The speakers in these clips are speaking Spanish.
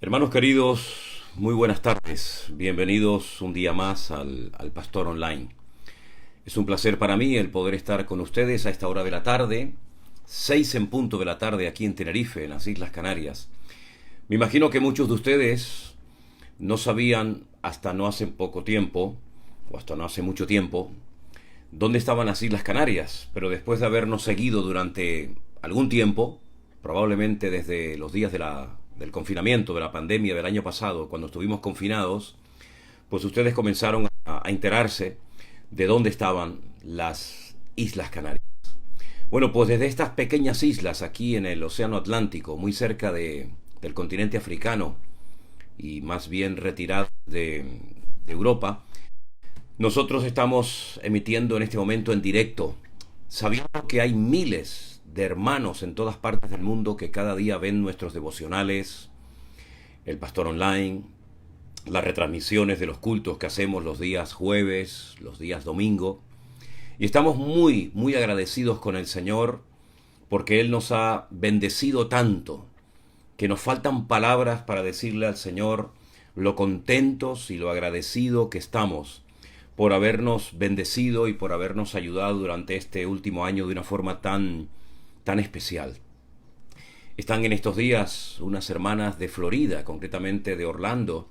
Hermanos queridos, muy buenas tardes. Bienvenidos un día más al Pastor Online. Es un placer para mí el poder estar con ustedes a esta hora de la tarde, 6 en punto de la tarde aquí en Tenerife, en las Islas Canarias. Me imagino que muchos de ustedes no sabían hasta no hace poco tiempo, o hasta no hace mucho tiempo, dónde estaban las Islas Canarias, pero después de habernos seguido durante algún tiempo, probablemente desde los días del confinamiento, de la pandemia del año pasado, cuando estuvimos confinados, pues ustedes comenzaron a enterarse de dónde estaban las Islas Canarias. Bueno, pues desde estas pequeñas islas aquí en el Océano Atlántico, muy cerca del continente africano y más bien retiradas de Europa, nosotros estamos emitiendo en este momento en directo, sabiendo que hay miles de hermanos en todas partes del mundo que cada día ven nuestros devocionales, el Pastor Online, las retransmisiones de los cultos que hacemos los días jueves, los días domingo. Y estamos muy, muy agradecidos con el Señor porque Él nos ha bendecido tanto que nos faltan palabras para decirle al Señor lo contentos y lo agradecido que estamos por habernos bendecido y por habernos ayudado durante este último año de una forma tan especial. Están en estos días unas hermanas de Florida, concretamente de Orlando,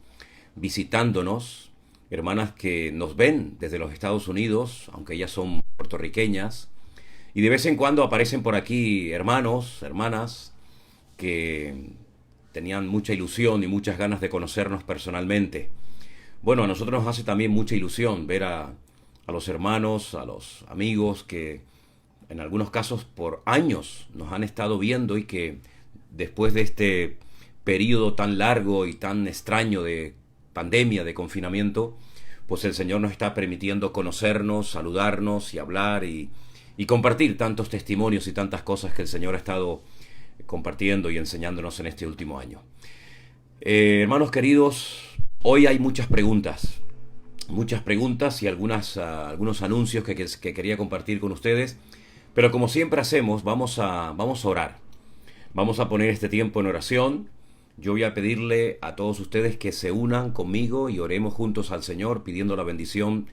visitándonos, hermanas que nos ven desde los Estados Unidos, aunque ellas son puertorriqueñas, y de vez en cuando aparecen por aquí hermanos, hermanas, que tenían mucha ilusión y muchas ganas de conocernos personalmente. Bueno, a nosotros nos hace también mucha ilusión ver a los hermanos, a los amigos que en algunos casos por años nos han estado viendo y que después de este periodo tan largo y tan extraño de pandemia, de confinamiento, pues el Señor nos está permitiendo conocernos, saludarnos y hablar y compartir tantos testimonios y tantas cosas que el Señor ha estado compartiendo y enseñándonos en este último año. Hermanos queridos, hoy hay muchas preguntas y algunos anuncios que quería compartir con ustedes. Pero como siempre hacemos, vamos a orar. Vamos a poner este tiempo en oración. Yo voy a pedirle a todos ustedes que se unan conmigo y oremos juntos al Señor pidiendo la bendición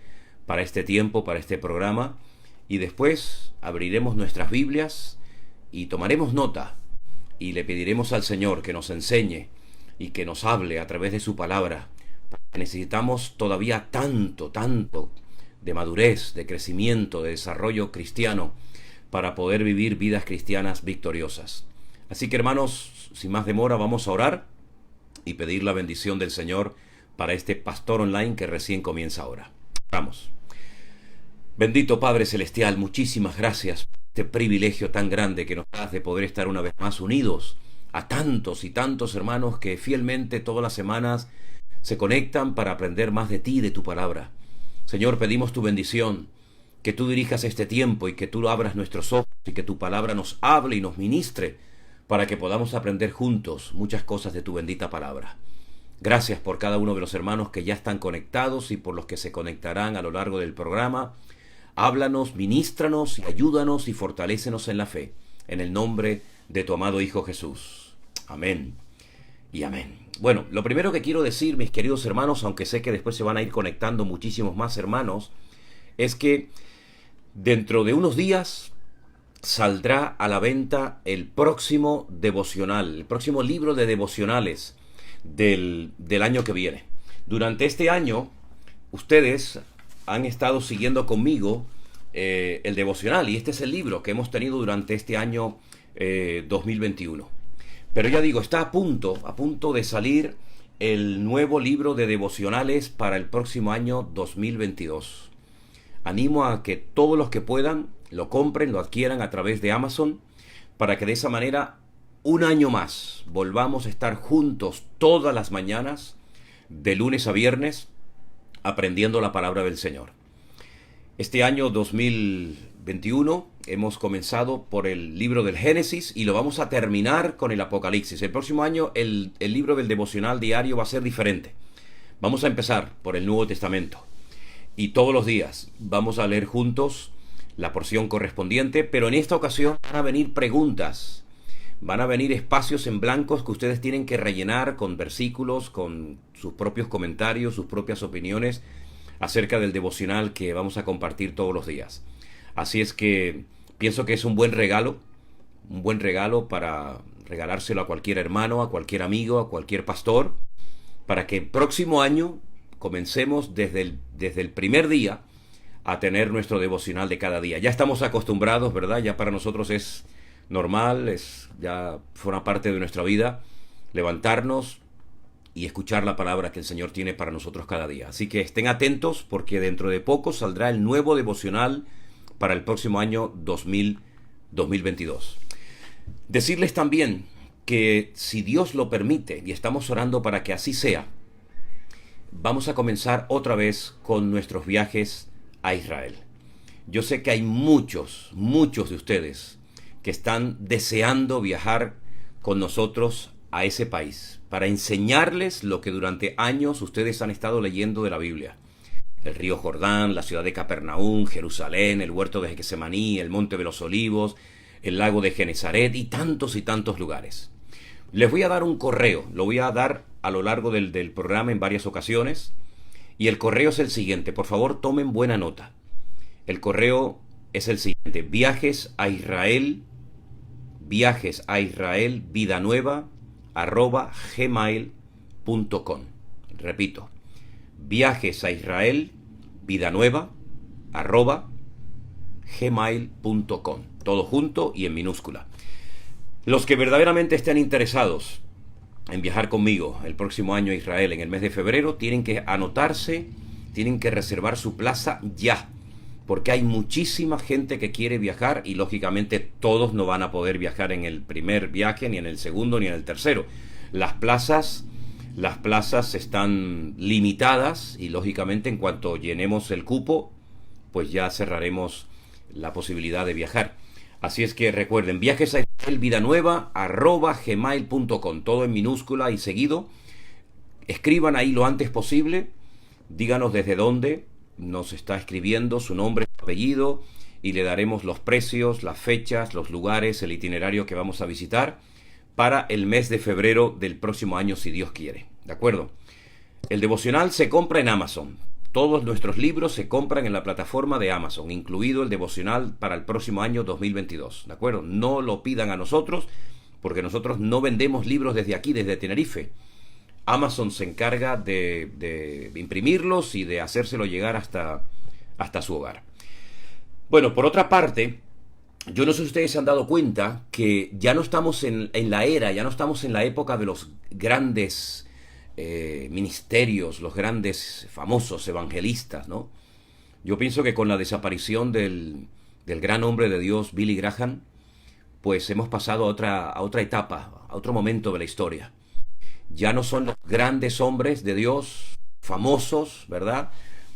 para este tiempo, para este programa. Y después abriremos nuestras Biblias y tomaremos nota y le pediremos al Señor que nos enseñe y que nos hable a través de su palabra. Necesitamos todavía tanto de madurez, de crecimiento, de desarrollo cristiano para poder vivir vidas cristianas victoriosas. Así que hermanos, sin más demora, vamos a orar y pedir la bendición del Señor para este Pastor Online que recién comienza ahora. Oramos. Bendito Padre Celestial, muchísimas gracias por este privilegio tan grande que nos das de poder estar una vez más unidos a tantos y tantos hermanos que fielmente todas las semanas se conectan para aprender más de ti y de tu palabra. Señor, pedimos tu bendición, que tú dirijas este tiempo y que tú abras nuestros ojos y que tu palabra nos hable y nos ministre para que podamos aprender juntos muchas cosas de tu bendita palabra. Gracias por cada uno de los hermanos que ya están conectados y por los que se conectarán a lo largo del programa. Háblanos, ministranos y ayúdanos y fortalécenos en la fe, en el nombre de tu amado Hijo Jesús. Amén y amén. Bueno, lo primero que quiero decir, mis queridos hermanos, aunque sé que después se van a ir conectando muchísimos más hermanos, es que dentro de unos días saldrá a la venta el próximo devocional, el próximo libro de devocionales del año que viene. Durante este año, ustedes han estado siguiendo conmigo el devocional, y este es el libro que hemos tenido durante este año 2021. Pero ya digo, está a punto de salir el nuevo libro de devocionales para el próximo año 2022. Animo a que todos los que puedan lo compren, lo adquieran a través de Amazon, para que de esa manera un año más volvamos a estar juntos todas las mañanas, de lunes a viernes, aprendiendo la palabra del Señor. Este año 2021 hemos comenzado por el libro del Génesis y lo vamos a terminar con el Apocalipsis. El próximo año el libro del devocional diario va a ser diferente. Vamos a empezar por el Nuevo Testamento. Y todos los días vamos a leer juntos la porción correspondiente, pero en esta ocasión van a venir preguntas Van a venir espacios en blancos que ustedes tienen que rellenar con versículos, con sus propios comentarios, sus propias opiniones acerca del devocional que vamos a compartir todos los días. Así es que pienso que es un buen regalo para regalárselo a cualquier hermano, a cualquier amigo, a cualquier pastor, para que el próximo año comencemos desde el primer día a tener nuestro devocional de cada día. Ya estamos acostumbrados, ¿verdad? Ya para nosotros es normal, ya forma parte de nuestra vida levantarnos y escuchar la palabra que el Señor tiene para nosotros cada día. Así que estén atentos porque dentro de poco saldrá el nuevo devocional para el próximo año 2022. Decirles también que si Dios lo permite, y estamos orando para que así sea, vamos a comenzar otra vez con nuestros viajes a Israel. Yo sé que hay muchos de ustedes que están deseando viajar con nosotros a ese país para enseñarles lo que durante años ustedes han estado leyendo de la Biblia. El río Jordán, la ciudad de Capernaum, Jerusalén, el huerto de Getsemaní, el monte de los olivos, el lago de Genezaret y tantos lugares. Les voy a dar un correo, lo voy a dar a lo largo del programa en varias ocasiones, y el correo es el siguiente, por favor tomen buena nota. El correo es el siguiente: viajes a Israel vidanueva @gmail.com. Repito, viajes a Israel vidanueva @gmail.com, todo junto y en minúscula. Los que verdaderamente estén interesados en viajar conmigo el próximo año a Israel en el mes de febrero tienen que anotarse, tienen que reservar su plaza ya, porque hay muchísima gente que quiere viajar y lógicamente todos no van a poder viajar en el primer viaje, ni en el segundo, ni en el tercero. Las plazas están limitadas y lógicamente en cuanto llenemos el cupo, pues ya cerraremos la posibilidad de viajar. Así es que recuerden, viajes a Israel vidanueva @gmail.com, todo en minúscula y seguido. Escriban ahí lo antes posible, díganos desde dónde nos está escribiendo, su nombre, su apellido, y le daremos los precios, las fechas, los lugares, el itinerario que vamos a visitar para el mes de febrero del próximo año, si Dios quiere. ¿De acuerdo? El devocional se compra en Amazon. Todos nuestros libros se compran en la plataforma de Amazon, incluido el devocional para el próximo año 2022. ¿De acuerdo? No lo pidan a nosotros, porque nosotros no vendemos libros desde aquí, desde Tenerife. Amazon se encarga de imprimirlos y de hacérselo llegar hasta su hogar. Bueno, por otra parte, yo no sé si ustedes se han dado cuenta que ya no estamos ya no estamos en la época de los grandes ministerios, los grandes famosos evangelistas, ¿no? Yo pienso que con la desaparición del gran hombre de Dios, Billy Graham, pues hemos pasado a otra etapa, a otro momento de la historia. Ya no son los grandes hombres de Dios, famosos, ¿verdad?,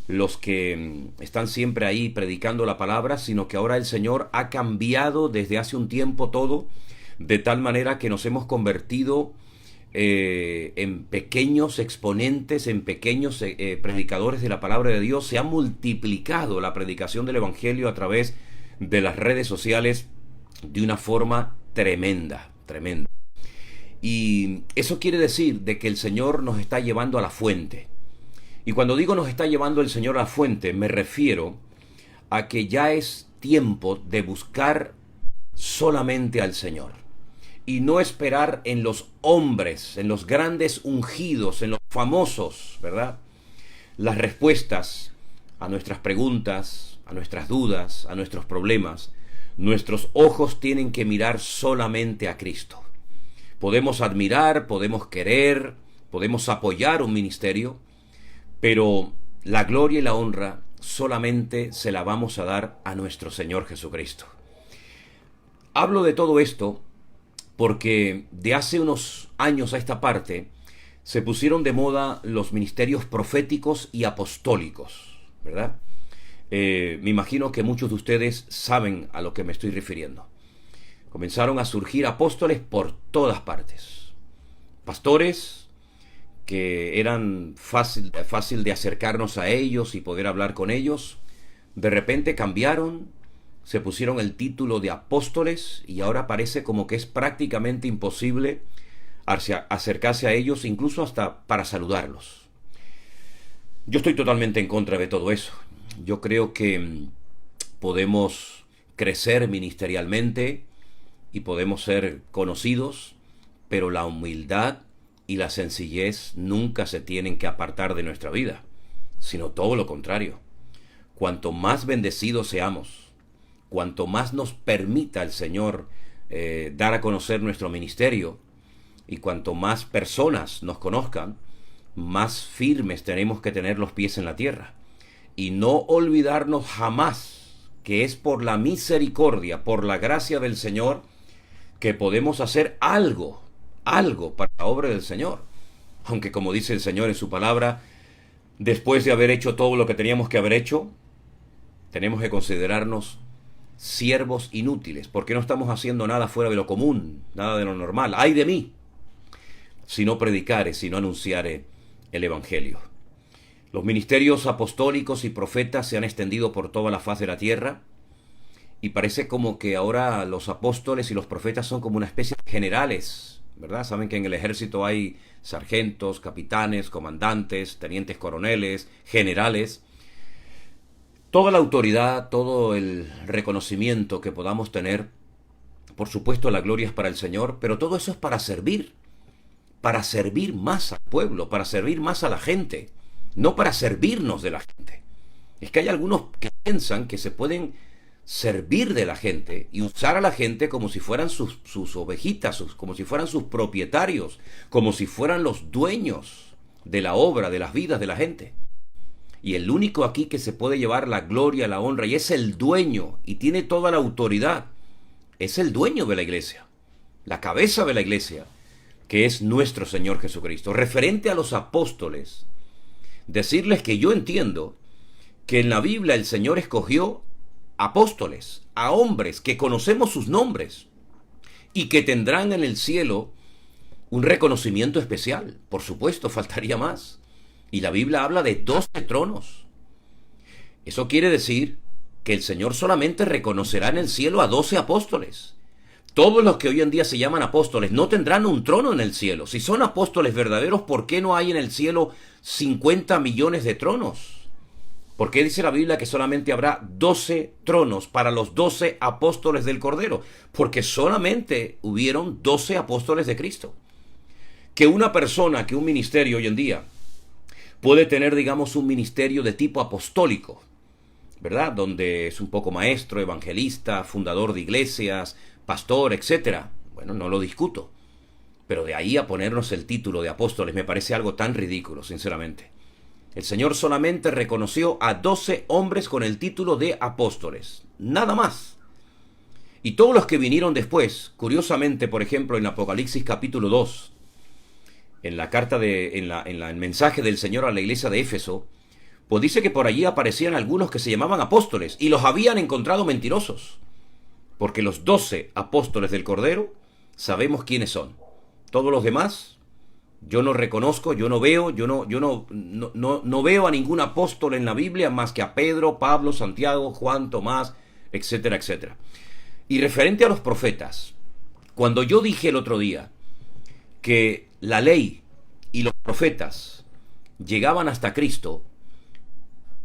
los que están siempre ahí predicando la palabra, sino que ahora el Señor ha cambiado desde hace un tiempo todo, de tal manera que nos hemos convertido en pequeños exponentes, en pequeños predicadores de la palabra de Dios. Se ha multiplicado la predicación del Evangelio a través de las redes sociales de una forma tremenda. Y eso quiere decir de que el Señor nos está llevando a la fuente. Y cuando digo nos está llevando el Señor a la fuente, me refiero a que ya es tiempo de buscar solamente al Señor y no esperar en los hombres, en los grandes ungidos, en los famosos, ¿verdad?, las respuestas a nuestras preguntas, a nuestras dudas, a nuestros problemas. Nuestros ojos tienen que mirar solamente a Cristo. Podemos admirar, podemos querer, podemos apoyar un ministerio, pero la gloria y la honra solamente se la vamos a dar a nuestro Señor Jesucristo. Hablo de todo esto porque de hace unos años a esta parte se pusieron de moda los ministerios proféticos y apostólicos, ¿verdad? Me imagino que muchos de ustedes saben a lo que me estoy refiriendo. Comenzaron a surgir apóstoles por todas partes. Pastores que eran fácil de acercarnos a ellos y poder hablar con ellos, de repente cambiaron, se pusieron el título de apóstoles y ahora parece como que es prácticamente imposible acercarse a ellos, incluso hasta para saludarlos. Yo estoy totalmente en contra de todo eso. Yo creo que podemos crecer ministerialmente y podemos ser conocidos, pero la humildad y la sencillez nunca se tienen que apartar de nuestra vida, sino todo lo contrario. Cuanto más bendecidos seamos, cuanto más nos permita el Señor dar a conocer nuestro ministerio, y cuanto más personas nos conozcan, más firmes tenemos que tener los pies en la tierra. Y no olvidarnos jamás que es por la misericordia, por la gracia del Señor, que podemos hacer algo para la obra del Señor. Aunque, como dice el Señor en su palabra, después de haber hecho todo lo que teníamos que haber hecho, tenemos que considerarnos siervos inútiles, porque no estamos haciendo nada fuera de lo común, nada de lo normal. ¡Ay de mí! Si no predicare, si no anunciare el Evangelio. Los ministerios apostólicos y profetas se han extendido por toda la faz de la tierra, y parece como que ahora los apóstoles y los profetas son como una especie de generales, ¿verdad? Saben que en el ejército hay sargentos, capitanes, comandantes, tenientes coroneles, generales. Toda la autoridad, todo el reconocimiento que podamos tener, por supuesto la gloria es para el Señor, pero todo eso es para servir más al pueblo, para servir más a la gente, no para servirnos de la gente. Es que hay algunos que piensan que se pueden servir de la gente y usar a la gente como si fueran sus ovejitas, como si fueran sus propietarios, como si fueran los dueños de la obra, de las vidas de la gente. Y el único aquí que se puede llevar la gloria, la honra, y es el dueño, y tiene toda la autoridad, es el dueño de la iglesia, la cabeza de la iglesia, que es nuestro Señor Jesucristo. Referente a los apóstoles, decirles que yo entiendo que en la Biblia el Señor escogió apóstoles, a hombres que conocemos sus nombres y que tendrán en el cielo un reconocimiento especial. Por supuesto, faltaría más. Y la Biblia habla de 12 tronos. Eso quiere decir que el Señor solamente reconocerá en el cielo a 12 apóstoles. Todos los que hoy en día se llaman apóstoles no tendrán un trono en el cielo. Si son apóstoles verdaderos, ¿por qué no hay en el cielo 50 millones de tronos? ¿Por qué dice la Biblia que solamente habrá 12 tronos para los 12 apóstoles del Cordero? Porque solamente hubieron 12 apóstoles de Cristo. Que una persona, que un ministerio hoy en día puede tener, digamos, un ministerio de tipo apostólico, ¿verdad? Donde es un poco maestro, evangelista, fundador de iglesias, pastor, etcétera. Bueno, no lo discuto. Pero de ahí a ponernos el título de apóstoles me parece algo tan ridículo, sinceramente. El Señor solamente reconoció a 12 hombres con el título de apóstoles. Nada más. Y todos los que vinieron después, curiosamente, por ejemplo, en Apocalipsis capítulo 2, en la carta el mensaje del Señor a la iglesia de Éfeso, pues dice que por allí aparecían algunos que se llamaban apóstoles y los habían encontrado mentirosos. Porque los 12 apóstoles del Cordero sabemos quiénes son. Todos los demás, yo no reconozco, yo no veo, no veo a ningún apóstol en la Biblia más que a Pedro, Pablo, Santiago, Juan, Tomás, etcétera, etcétera. Y referente a los profetas, cuando yo dije el otro día que la ley y los profetas llegaban hasta Cristo,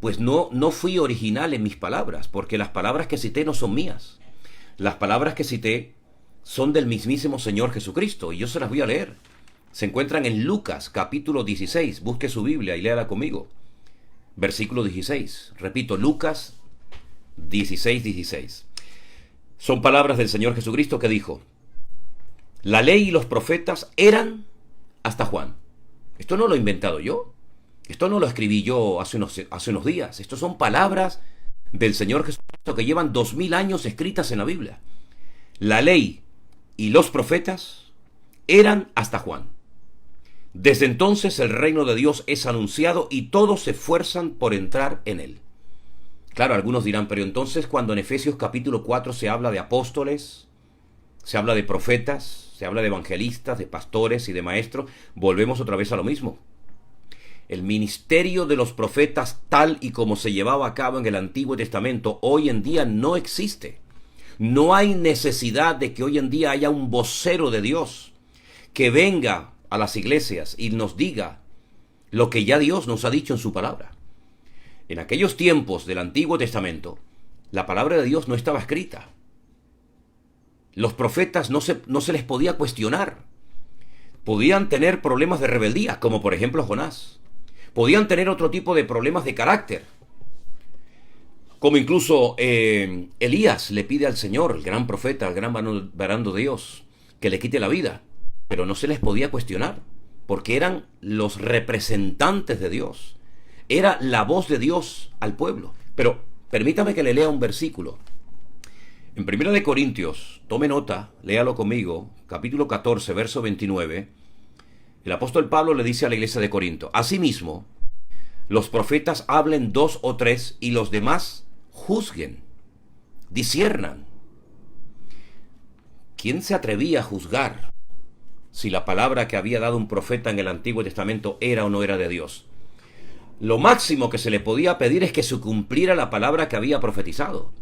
pues no fui original en mis palabras, porque las palabras que cité no son mías. Las palabras que cité son del mismísimo Señor Jesucristo, y yo se las voy a leer. Se encuentran en Lucas capítulo 16, busque su Biblia y léala conmigo. Versículo 16, repito, Lucas 16. Son palabras del Señor Jesucristo que dijo: la ley y los profetas eran hasta Juan. Esto no lo he inventado yo. Esto no lo escribí yo hace unos días. Estas son palabras del Señor Jesucristo que llevan 2000 años escritas en la Biblia. La ley y los profetas eran hasta Juan. Desde entonces el reino de Dios es anunciado y todos se esfuerzan por entrar en él. Claro, algunos dirán, pero entonces cuando en Efesios capítulo 4 se habla de apóstoles, se habla de profetas, se habla de evangelistas, de pastores y de maestros, volvemos otra vez a lo mismo. El ministerio de los profetas, tal y como se llevaba a cabo en el Antiguo Testamento, hoy en día no existe. No hay necesidad de que hoy en día haya un vocero de Dios que venga a las iglesias y nos diga lo que ya Dios nos ha dicho en su palabra. En aquellos tiempos del Antiguo Testamento, la palabra de Dios no estaba escrita. Los profetas no se les podía cuestionar. Podían tener problemas de rebeldía, como por ejemplo Jonás. Podían tener otro tipo de problemas de carácter, como incluso Elías le pide al Señor, el gran profeta, el gran varón de Dios, que le quite la vida. Pero no se les podía cuestionar, porque eran los representantes de Dios. Era la voz de Dios al pueblo. Pero permítame que le lea un versículo. En 1 Corintios, tome nota, léalo conmigo, capítulo 14, verso 29, el apóstol Pablo le dice a la iglesia de Corinto: asimismo, los profetas hablen 2 o 3 y los demás juzguen, disciernan. ¿Quién se atrevía a juzgar si la palabra que había dado un profeta en el Antiguo Testamento era o no era de Dios? Lo máximo que se le podía pedir es que se cumpliera la palabra que había profetizado.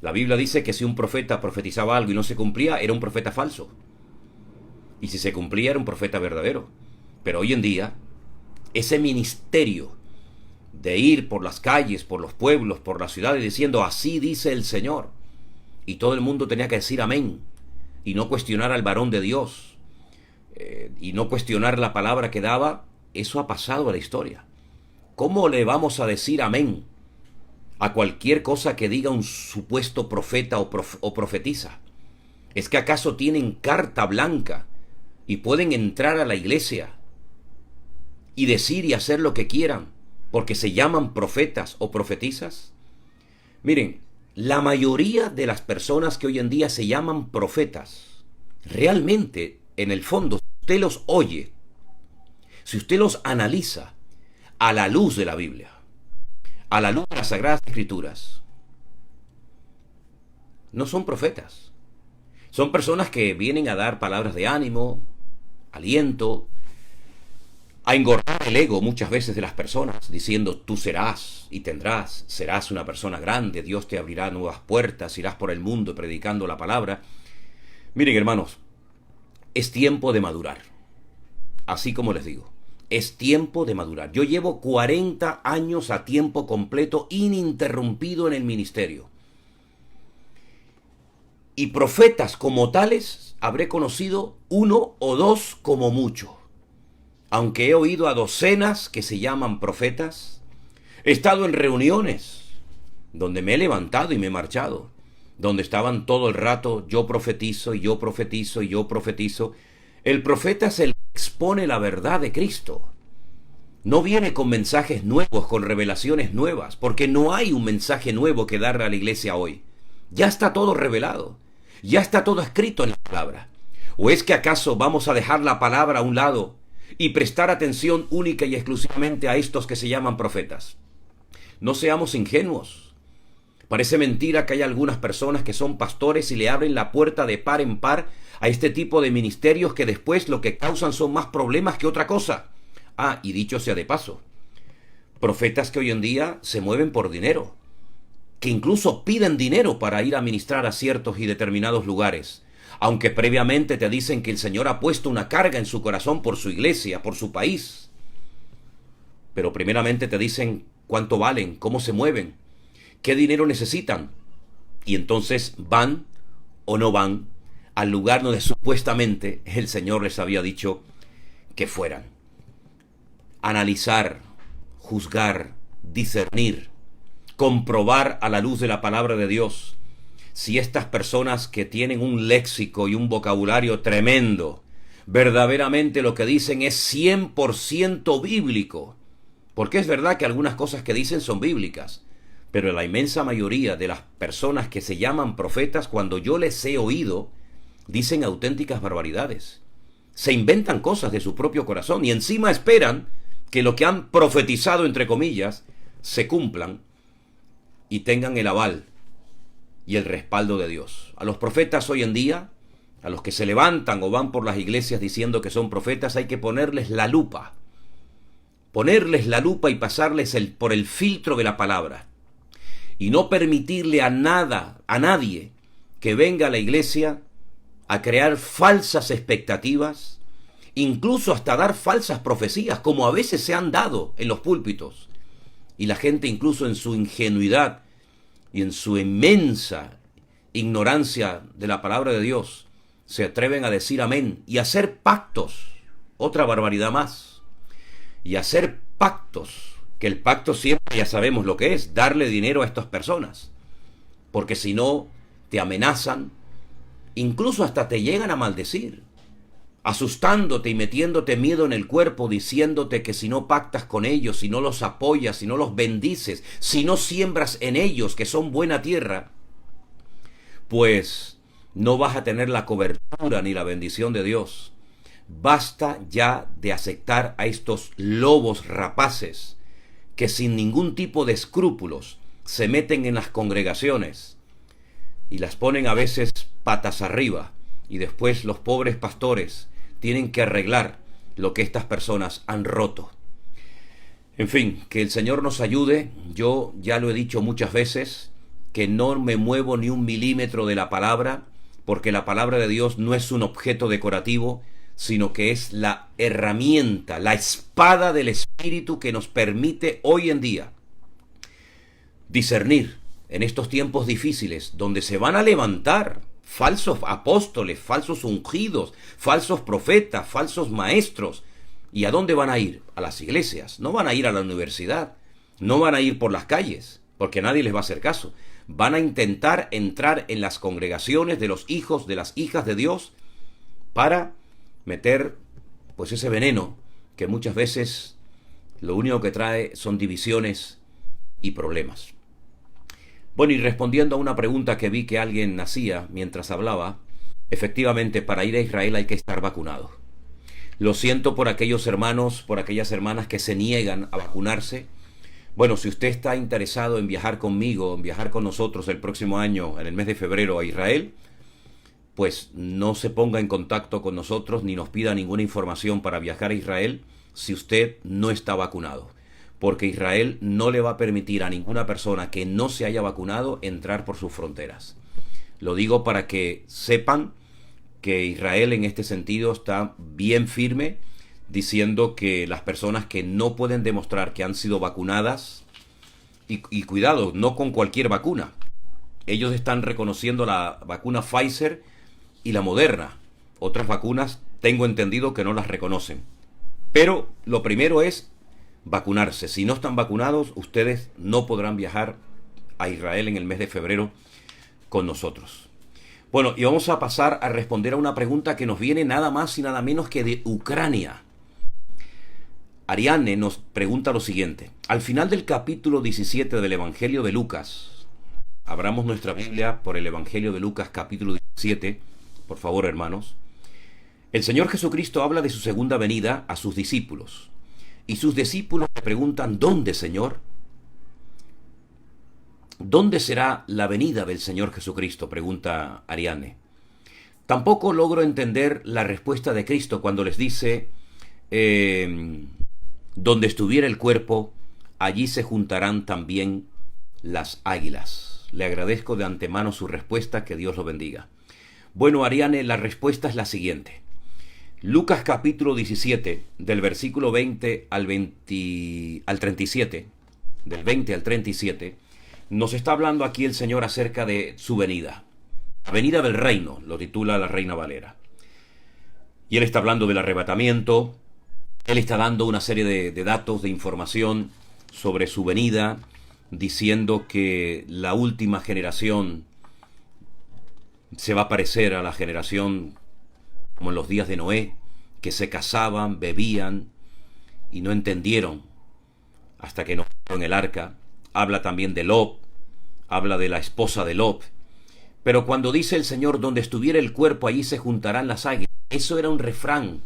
La Biblia dice que si un profeta profetizaba algo y no se cumplía, era un profeta falso. Y si se cumplía, era un profeta verdadero. Pero hoy en día, ese ministerio de ir por las calles, por los pueblos, por las ciudades, diciendo así dice el Señor, y todo el mundo tenía que decir amén, y no cuestionar al varón de Dios, y no cuestionar la palabra que daba, eso ha pasado a la historia. ¿Cómo le vamos a decir amén a cualquier cosa que diga un supuesto profeta o profetiza? ¿Es que acaso tienen carta blanca y pueden entrar a la iglesia y decir y hacer lo que quieran porque se llaman profetas o profetizas? Miren, la mayoría de las personas que hoy en día se llaman profetas, realmente, en el fondo, si usted los oye, si usted los analiza a la luz de la Biblia, a la luz de las Sagradas Escrituras, no son profetas. Son personas que vienen a dar palabras de ánimo, aliento, a engordar el ego muchas veces de las personas, diciendo tú serás y tendrás, serás una persona grande, Dios te abrirá nuevas puertas, irás por el mundo predicando la palabra. Miren, hermanos, es tiempo de madurar. Así como les digo, es tiempo de madurar. Yo llevo 40 años a tiempo completo ininterrumpido en el ministerio. Y profetas como tales habré conocido 1 o 2 como mucho. Aunque he oído a docenas que se llaman profetas, he estado en reuniones donde me he levantado y me he marchado, donde estaban todo el rato yo profetizo y yo profetizo y yo profetizo. El profeta es el que expone la verdad de Cristo. No viene con mensajes nuevos, con revelaciones nuevas, porque no hay un mensaje nuevo que darle a la iglesia hoy. Ya está todo revelado, ya está todo escrito en la palabra. ¿O es que acaso vamos a dejar la palabra a un lado y prestar atención única y exclusivamente a estos que se llaman profetas? No seamos ingenuos. Parece mentira que hay algunas personas que son pastores y le abren la puerta de par en par a este tipo de ministerios que después lo que causan son más problemas que otra cosa. Ah, y dicho sea de paso, profetas que hoy en día se mueven por dinero, que incluso piden dinero para ir a ministrar a ciertos y determinados lugares, aunque previamente te dicen que el Señor ha puesto una carga en su corazón por su iglesia, por su país. Pero primeramente te dicen cuánto valen, cómo se mueven, qué dinero necesitan, y entonces van o no van al lugar donde supuestamente el Señor les había dicho que fueran. Analizar, juzgar, discernir, comprobar a la luz de la palabra de Dios si estas personas que tienen un léxico y un vocabulario tremendo, verdaderamente lo que dicen es 100% bíblico. Porque es verdad que algunas cosas que dicen son bíblicas, pero la inmensa mayoría de las personas que se llaman profetas, cuando yo les he oído, dicen auténticas barbaridades. Se inventan cosas de su propio corazón y encima esperan que lo que han profetizado, entre comillas, se cumplan y tengan el aval y el respaldo de Dios. A los profetas hoy en día, a los que se levantan o van por las iglesias diciendo que son profetas, hay que ponerles la lupa, ponerles la lupa y pasarles por el filtro de la palabra. Y no permitirle a nadie que venga a la iglesia a crear falsas expectativas, incluso hasta dar falsas profecías, como a veces se han dado en los púlpitos. Y la gente, incluso en su ingenuidad y en su inmensa ignorancia de la palabra de Dios, se atreven a decir amén y a hacer pactos. Otra barbaridad más. Y hacer pactos, que el pacto siempre ya sabemos lo que es, darle dinero a estas personas. Porque si no, te amenazan, incluso hasta te llegan a maldecir, asustándote y metiéndote miedo en el cuerpo, diciéndote que si no pactas con ellos, si no los apoyas, si no los bendices, si no siembras en ellos, que son buena tierra, pues no vas a tener la cobertura ni la bendición de Dios. Basta ya de aceptar a estos lobos rapaces que sin ningún tipo de escrúpulos se meten en las congregaciones y las ponen a veces patas arriba, y después los pobres pastores tienen que arreglar lo que estas personas han roto. En fin, que el Señor nos ayude. Yo ya lo he dicho muchas veces, que no me muevo ni un milímetro de la palabra, porque la palabra de Dios no es un objeto decorativo, sino que es la herramienta, la espada del Espíritu que nos permite hoy en día discernir en estos tiempos difíciles, donde se van a levantar falsos apóstoles, falsos ungidos, falsos profetas, falsos maestros. ¿Y a dónde van a ir? A las iglesias. No van a ir a la universidad, no van a ir por las calles, porque nadie les va a hacer caso. Van a intentar entrar en las congregaciones de los hijos, de las hijas de Dios, para meter pues ese veneno que muchas veces lo único que trae son divisiones y problemas. Bueno, y respondiendo a una pregunta que vi que alguien hacía mientras hablaba, efectivamente para ir a Israel hay que estar vacunado. Lo siento por aquellos hermanos, por aquellas hermanas que se niegan a vacunarse. Bueno, si usted está interesado en viajar conmigo, en viajar con nosotros el próximo año, en el mes de febrero a Israel, pues no se ponga en contacto con nosotros ni nos pida ninguna información para viajar a Israel si usted no está vacunado. Porque Israel no le va a permitir a ninguna persona que no se haya vacunado entrar por sus fronteras. Lo digo para que sepan que Israel en este sentido está bien firme, diciendo que las personas que no pueden demostrar que han sido vacunadas, y cuidado, no con cualquier vacuna. Ellos están reconociendo la vacuna Pfizer y la Moderna. Otras vacunas tengo entendido que no las reconocen. Pero lo primero es vacunarse. Si no están vacunados, ustedes no podrán viajar a Israel en el mes de febrero con nosotros. Bueno, y vamos a pasar a responder a una pregunta que nos viene nada más y nada menos que de Ucrania. Ariane nos pregunta lo siguiente. Al final del capítulo 17 del Evangelio de Lucas, abramos nuestra Biblia por el Evangelio de Lucas capítulo 17, por favor, hermanos. El Señor Jesucristo habla de su segunda venida a sus discípulos. Y sus discípulos le preguntan, ¿dónde, Señor? ¿Dónde será la venida del Señor Jesucristo?, pregunta Ariane. Tampoco logro entender la respuesta de Cristo cuando les dice, donde estuviera el cuerpo, allí se juntarán también las águilas. Le agradezco de antemano su respuesta, que Dios lo bendiga. Bueno, Ariane, la respuesta es la siguiente. Lucas capítulo 17, del versículo 20 al 37, del 20 al 37, nos está hablando aquí el Señor acerca de su venida. La venida del reino, lo titula la Reina Valera. Y Él está hablando del arrebatamiento, Él está dando una serie de datos, de información sobre su venida, diciendo que la última generación se va a parecer a la generación como en los días de Noé, que se casaban, bebían y no entendieron hasta que no fueron en el arca. Habla también de Lot, habla de la esposa de Lot. Pero cuando dice el Señor, donde estuviera el cuerpo, allí se juntarán las águilas, eso era un refrán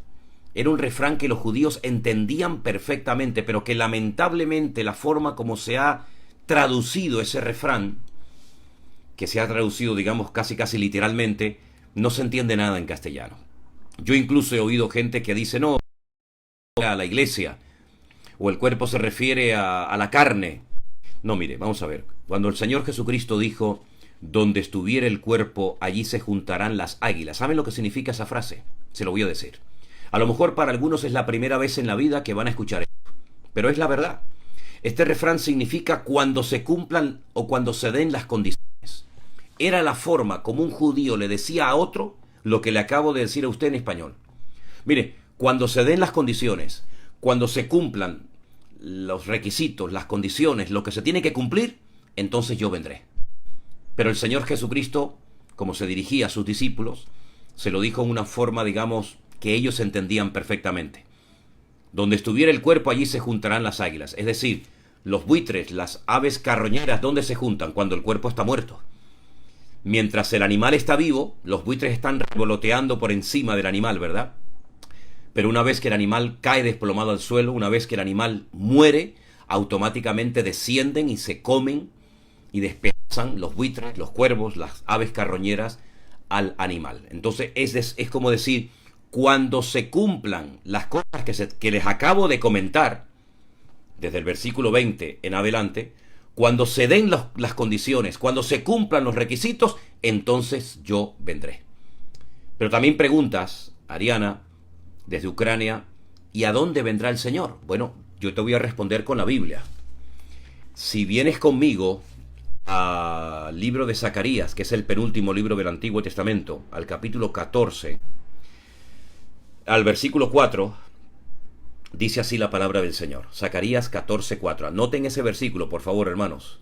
que los judíos entendían perfectamente, pero que lamentablemente la forma como se ha traducido ese refrán, que se ha traducido, digamos, casi literalmente, no se entiende nada en castellano. Yo incluso he oído gente que dice, no, a la iglesia. o el cuerpo se refiere a la carne. No, mire, vamos a ver. Cuando el Señor Jesucristo dijo, donde estuviera el cuerpo, allí se juntarán las águilas. ¿Saben lo que significa esa frase? Se lo voy a decir. A lo mejor para algunos es la primera vez en la vida que van a escuchar esto, pero es la verdad. Este refrán significa cuando se cumplan o cuando se den las condiciones. Era la forma como un judío le decía a otro lo que le acabo de decir a usted en español. Mire, cuando se den las condiciones, cuando se cumplan los requisitos, las condiciones, lo que se tiene que cumplir, entonces yo vendré. Pero el Señor Jesucristo, como se dirigía a sus discípulos, se lo dijo en una forma, digamos, que ellos entendían perfectamente. Donde estuviera el cuerpo, allí se juntarán las águilas. Es decir, los buitres, las aves carroñeras, ¿dónde se juntan? Cuando el cuerpo está muerto. Mientras el animal está vivo, los buitres están revoloteando por encima del animal, ¿verdad? Pero una vez que el animal cae desplomado al suelo, una vez que el animal muere, automáticamente descienden y se comen y despedazan los buitres, los cuervos, las aves carroñeras al animal. Entonces es como decir, cuando se cumplan las cosas que les acabo de comentar, desde el versículo 20 en adelante, cuando se den las condiciones, cuando se cumplan los requisitos, entonces yo vendré. Pero también preguntas, Ariana, desde Ucrania, ¿y a dónde vendrá el Señor? Bueno, yo te voy a responder con la Biblia. Si vienes conmigo al libro de Zacarías, que es el penúltimo libro del Antiguo Testamento, al capítulo 14, al versículo 4, dice así la palabra del Señor. Zacarías 14:4. Anoten ese versículo, por favor, hermanos.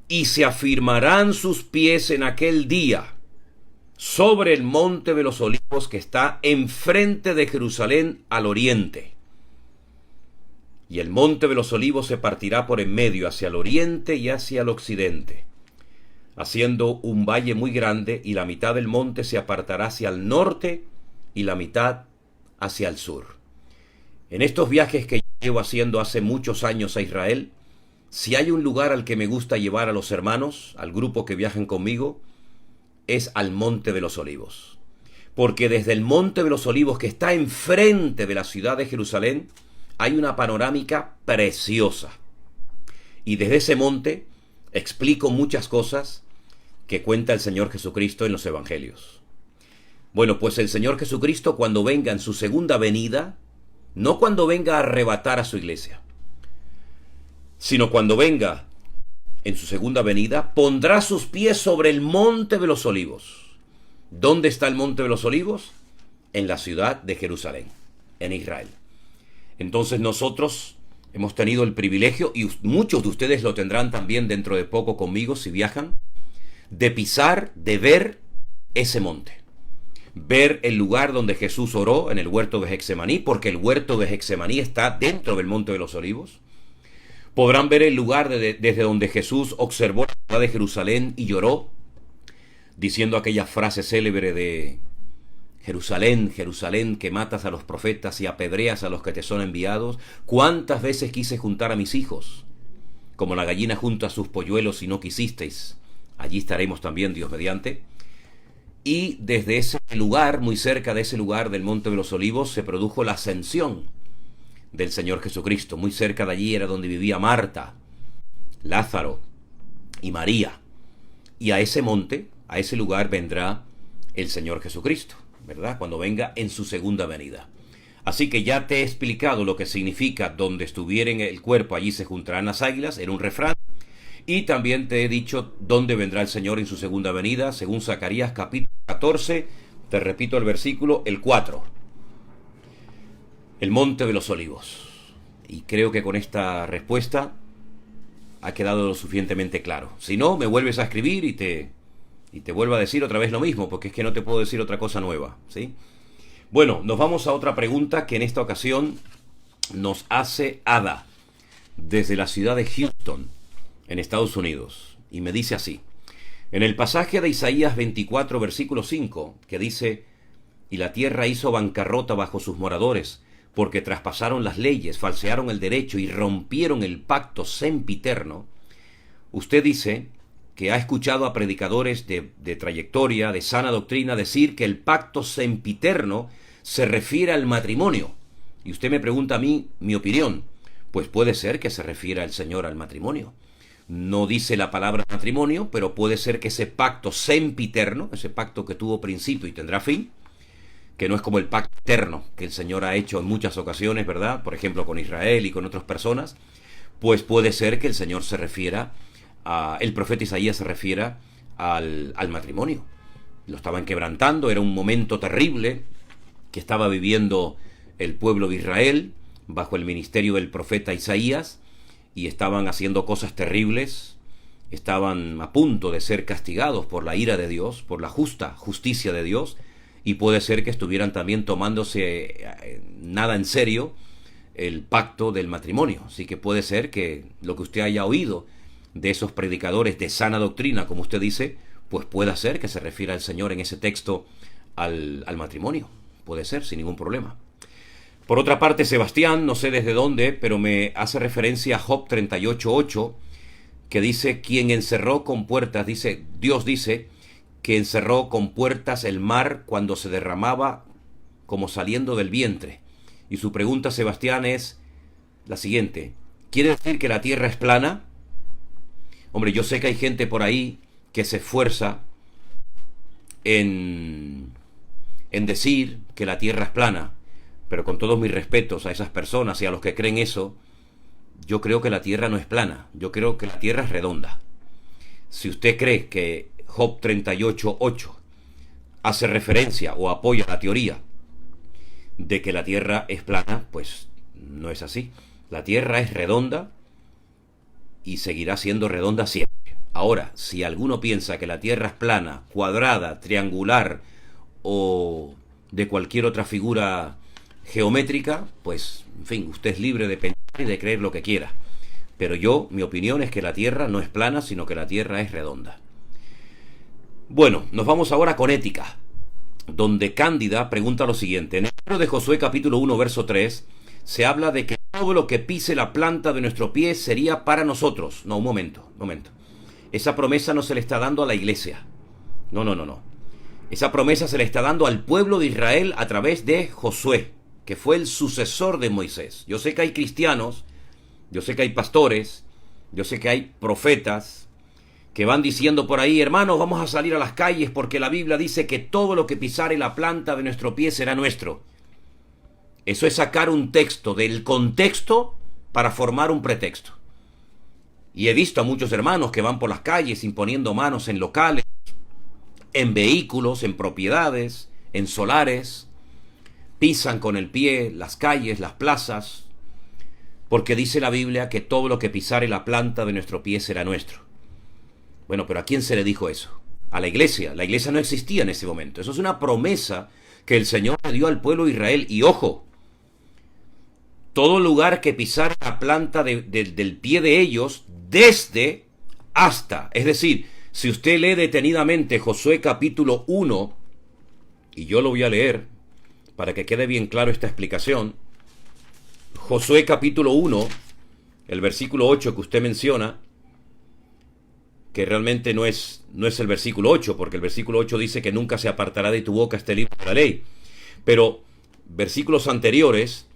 Y se afirmarán sus pies en aquel día sobre el monte de los olivos que está enfrente de Jerusalén al oriente. Y el monte de los olivos se partirá por en medio hacia el oriente y hacia el occidente, haciendo un valle muy grande, y la mitad del monte se apartará hacia el norte y la mitad hacia el sur. En estos viajes que llevo haciendo hace muchos años a Israel, si hay un lugar al que me gusta llevar a los hermanos, al grupo que viajan conmigo, es al Monte de los Olivos. Porque desde el Monte de los Olivos, que está enfrente de la ciudad de Jerusalén, hay una panorámica preciosa. Y desde ese monte explico muchas cosas que cuenta el Señor Jesucristo en los Evangelios. Bueno, pues el Señor Jesucristo, cuando venga en su segunda venida, no cuando venga a arrebatar a su iglesia, sino cuando venga en su segunda venida, pondrá sus pies sobre el Monte de los Olivos. ¿Dónde está el Monte de los Olivos? En la ciudad de Jerusalén, en Israel. Entonces nosotros hemos tenido el privilegio, y muchos de ustedes lo tendrán también dentro de poco conmigo si viajan, de pisar, de ver ese monte. Ver el lugar donde Jesús oró en el huerto de Getsemaní, porque el huerto de Getsemaní está dentro del Monte de los Olivos. Podrán ver el lugar desde donde Jesús observó la ciudad de Jerusalén y lloró, diciendo aquella frase célebre de Jerusalén, Jerusalén, que matas a los profetas y apedreas a los que te son enviados. ¿Cuántas veces quise juntar a mis hijos, como la gallina junta sus polluelos y no quisisteis? Allí estaremos también, Dios mediante. Y desde ese lugar, muy cerca de ese lugar del Monte de los Olivos, se produjo la ascensión del Señor Jesucristo. Muy cerca de allí era donde vivía Marta, Lázaro y María. Y a ese monte, a ese lugar vendrá el Señor Jesucristo, ¿verdad? Cuando venga en su segunda venida. Así que ya te he explicado lo que significa donde estuvieren el cuerpo, allí se juntarán las águilas, era un refrán. Y también te he dicho dónde vendrá el Señor en su segunda venida, según Zacarías capítulo 14, te repito el versículo, el 4. El Monte de los Olivos. Y creo que con esta respuesta ha quedado lo suficientemente claro. Si no, me vuelves a escribir y te vuelvo a decir otra vez lo mismo, porque es que no te puedo decir otra cosa nueva, ¿sí? Bueno, nos vamos a otra pregunta que en esta ocasión nos hace Ada, desde la ciudad de Houston, en Estados Unidos, y me dice así: en el pasaje de Isaías 24, versículo 5, que dice: y la tierra hizo bancarrota bajo sus moradores, porque traspasaron las leyes, falsearon el derecho y rompieron el pacto sempiterno. Usted dice que ha escuchado a predicadores de trayectoria, de sana doctrina, decir que el pacto sempiterno se refiere al matrimonio. Y usted me pregunta a mí mi opinión. pues puede ser que se refiera el Señor al matrimonio. No dice la palabra matrimonio, pero puede ser que ese pacto sempiterno, ese pacto que tuvo principio y tendrá fin, que no es como el pacto eterno que el Señor ha hecho en muchas ocasiones, ¿verdad? Por ejemplo, con Israel y con otras personas, pues puede ser que el Señor se refiera el profeta Isaías se refiera al matrimonio. Lo estaban quebrantando, era un momento terrible que estaba viviendo el pueblo de Israel bajo el ministerio del profeta Isaías, y estaban haciendo cosas terribles, estaban a punto de ser castigados por la ira de Dios, por la justicia de Dios, y puede ser que estuvieran también tomándose nada en serio el pacto del matrimonio. Así que puede ser que lo que usted haya oído de esos predicadores de sana doctrina, como usted dice, pues pueda ser que se refiera el Señor en ese texto al matrimonio. Puede ser, sin ningún problema. Por otra parte, Sebastián, no sé desde dónde, pero me hace referencia a Job 38:8, que dice, quien encerró con puertas, dice, Dios dice, que encerró con puertas el mar cuando se derramaba como saliendo del vientre. Y su pregunta, Sebastián, es la siguiente: ¿quiere decir que la tierra es plana? Hombre, yo sé que hay gente por ahí que se esfuerza en decir que la tierra es plana, pero con todos mis respetos a esas personas y a los que creen eso, yo creo que la tierra no es plana, yo creo que la tierra es redonda. Si usted cree que Job 38:8 hace referencia o apoya la teoría de que la tierra es plana, pues no es así. La tierra es redonda y seguirá siendo redonda siempre. Ahora, si alguno piensa que la tierra es plana, cuadrada, triangular o de cualquier otra figura geométrica, pues, en fin, usted es libre de pensar y de creer lo que quiera. Pero mi opinión es que la tierra no es plana, sino que la tierra es redonda. Bueno, nos vamos ahora con Ética, donde Cándida pregunta lo siguiente. En el libro de Josué capítulo 1, verso 3, se habla de que todo lo que pise la planta de nuestro pie sería para nosotros. No, un momento. Esa promesa no se le está dando a la iglesia. No. Esa promesa se le está dando al pueblo de Israel a través de Josué, que fue el sucesor de Moisés. Yo sé que hay cristianos, yo sé que hay pastores, yo sé que hay profetas que van diciendo por ahí, hermanos, vamos a salir a las calles porque la Biblia dice que todo lo que pisare la planta de nuestro pie será nuestro. Eso es sacar un texto del contexto para formar un pretexto. Y he visto a muchos hermanos que van por las calles imponiendo manos en locales, en vehículos, en propiedades, en solares, pisan con el pie las calles, las plazas, porque dice la Biblia que todo lo que pisare la planta de nuestro pie será nuestro. Bueno, pero ¿a quién se le dijo eso? A la iglesia. La iglesia no existía en ese momento. Eso es una promesa que el Señor le dio al pueblo de Israel. Y ojo, todo lugar que pisara la planta del pie de ellos, desde hasta. Es decir, si usted lee detenidamente Josué capítulo 1, y yo lo voy a leer para que quede bien claro esta explicación. Josué capítulo 1, el versículo 8 que usted menciona, que realmente no es el versículo 8, porque el versículo 8 dice que nunca se apartará de tu boca este libro de la ley. Pero versículos anteriores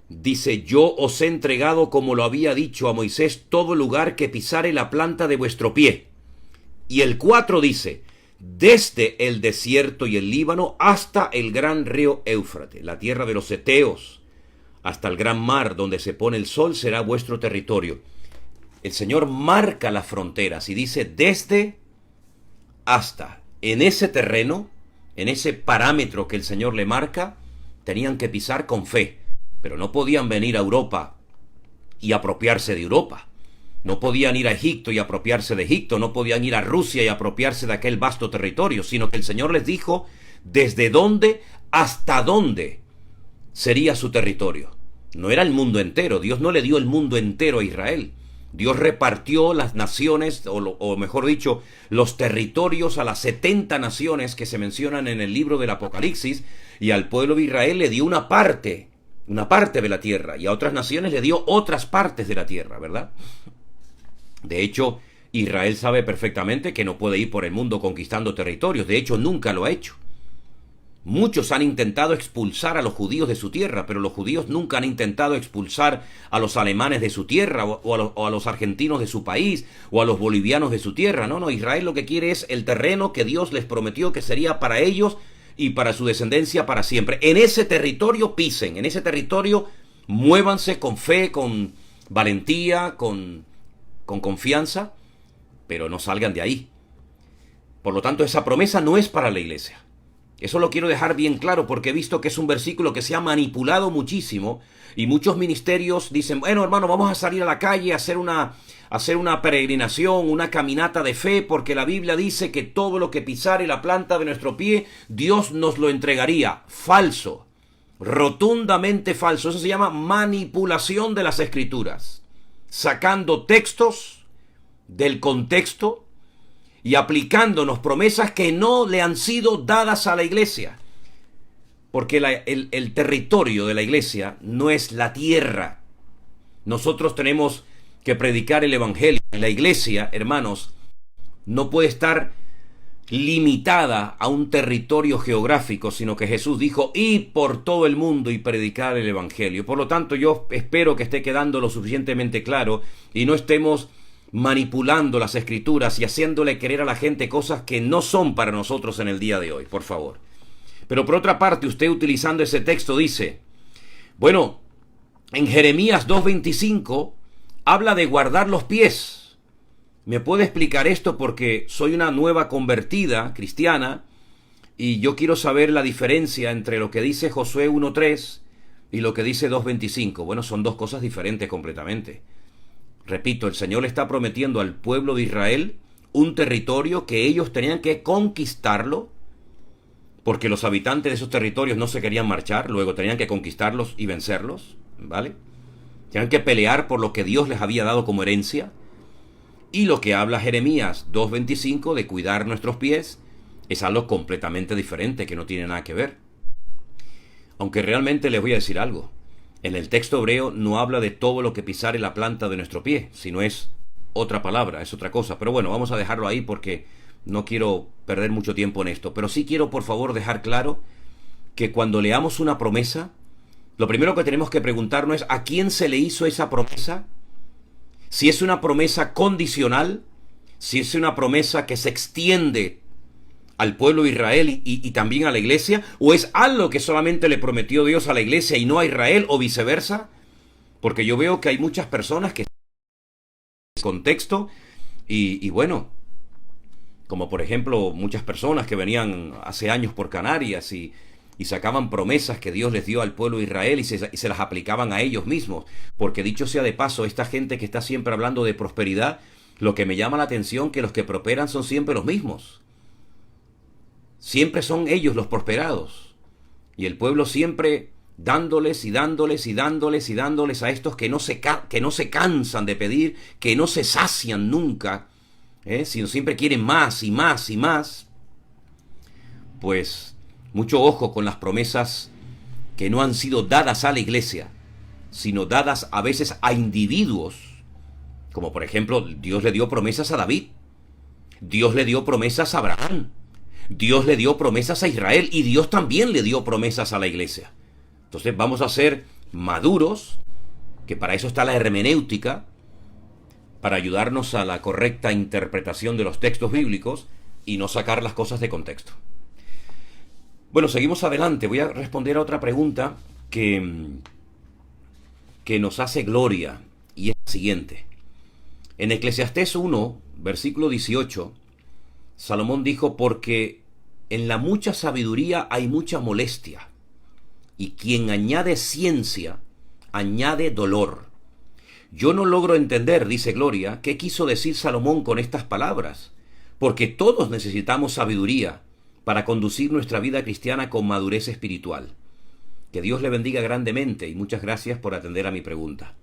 dice, yo os he entregado, como lo había dicho a Moisés, todo lugar que pisare la planta de vuestro pie. Y el 4 dice, desde el desierto y el Líbano hasta el gran río Éufrates, la tierra de los heteos, hasta el gran mar donde se pone el sol, será vuestro territorio. El Señor marca las fronteras y dice desde hasta. En ese terreno, en ese parámetro que el Señor le marca, tenían que pisar con fe. Pero no podían venir a Europa y apropiarse de Europa. No podían ir a Egipto y apropiarse de Egipto. No podían ir a Rusia y apropiarse de aquel vasto territorio. Sino que el Señor les dijo desde dónde hasta dónde sería su territorio. No era el mundo entero. Dios no le dio el mundo entero a Israel. Dios repartió las naciones, o mejor dicho, los territorios a las 70 naciones que se mencionan en el libro del Apocalipsis, y al pueblo de Israel le dio una parte de la tierra, y a otras naciones le dio otras partes de la tierra, ¿verdad? De hecho, Israel sabe perfectamente que no puede ir por el mundo conquistando territorios. De hecho, nunca lo ha hecho. Muchos han intentado expulsar a los judíos de su tierra, pero los judíos nunca han intentado expulsar a los alemanes de su tierra, o a los argentinos de su país, o a los bolivianos de su tierra. No, Israel lo que quiere es el terreno que Dios les prometió que sería para ellos y para su descendencia para siempre. En ese territorio pisen, en ese territorio muévanse con fe, con valentía, con confianza, pero no salgan de ahí. Por lo tanto, esa promesa no es para la iglesia. Eso lo quiero dejar bien claro porque he visto que es un versículo que se ha manipulado muchísimo y muchos ministerios dicen, bueno, hermano, vamos a salir a la calle a hacer una peregrinación, una caminata de fe, porque la Biblia dice que todo lo que pisare la planta de nuestro pie, Dios nos lo entregaría. Falso, rotundamente falso. Eso se llama manipulación de las Escrituras, sacando textos del contexto y aplicándonos promesas que no le han sido dadas a la iglesia. Porque el territorio de la iglesia no es la tierra. Nosotros tenemos que predicar el evangelio. La iglesia, hermanos, no puede estar limitada a un territorio geográfico, sino que Jesús dijo, id por todo el mundo y predicar el evangelio. Por lo tanto, yo espero que esté quedando lo suficientemente claro y no estemos manipulando las Escrituras y haciéndole creer a la gente cosas que no son para nosotros en el día de hoy, por favor. Pero por otra parte, usted utilizando ese texto dice, bueno, en Jeremías 2:25 habla de guardar los pies. ¿Me puede explicar esto? Porque soy una nueva convertida cristiana y yo quiero saber la diferencia entre lo que dice Josué 1:3 y lo que dice 2:25. Bueno, son dos cosas diferentes completamente. Repito, el Señor le está prometiendo al pueblo de Israel un territorio que ellos tenían que conquistarlo, porque los habitantes de esos territorios no se querían marchar, luego tenían que conquistarlos y vencerlos, ¿vale? Tenían que pelear por lo que Dios les había dado como herencia. Y lo que habla Jeremías 2:25 de cuidar nuestros pies es algo completamente diferente, que no tiene nada que ver. Aunque realmente les voy a decir algo. En el texto hebreo no habla de todo lo que pisare la planta de nuestro pie, sino es otra palabra, es otra cosa. Pero bueno, vamos a dejarlo ahí porque no quiero perder mucho tiempo en esto. Pero sí quiero, por favor, dejar claro que cuando leamos una promesa, lo primero que tenemos que preguntarnos es ¿a quién se le hizo esa promesa? Si es una promesa condicional, si es una promesa que se extiende al pueblo de Israel y también a la iglesia, o es algo que solamente le prometió Dios a la iglesia y no a Israel, o viceversa, porque yo veo que hay muchas personas que están en ese contexto y bueno, como por ejemplo muchas personas que venían hace años por Canarias y sacaban promesas que Dios les dio al pueblo de Israel y se las aplicaban a ellos mismos, porque dicho sea de paso, esta gente que está siempre hablando de prosperidad, lo que me llama la atención que los que prosperan son siempre los mismos. Siempre son ellos los prosperados. Y el pueblo siempre dándoles y dándoles y dándoles y dándoles a estos que no se cansan de pedir, que no se sacian nunca, sino siempre quieren más y más y más. Pues mucho ojo con las promesas que no han sido dadas a la iglesia, sino dadas a veces a individuos. Como por ejemplo, Dios le dio promesas a David. Dios le dio promesas a Abraham. Dios le dio promesas a Israel y Dios también le dio promesas a la iglesia. Entonces vamos a ser maduros, que para eso está la hermenéutica, para ayudarnos a la correcta interpretación de los textos bíblicos y no sacar las cosas de contexto. Bueno, seguimos adelante. Voy a responder a otra pregunta que nos hace Gloria y es la siguiente. En Eclesiastés 1, versículo 18, Salomón dijo, porque en la mucha sabiduría hay mucha molestia, y quien añade ciencia, añade dolor. Yo no logro entender, dice Gloria, qué quiso decir Salomón con estas palabras, porque todos necesitamos sabiduría para conducir nuestra vida cristiana con madurez espiritual. Que Dios le bendiga grandemente y muchas gracias por atender a mi pregunta.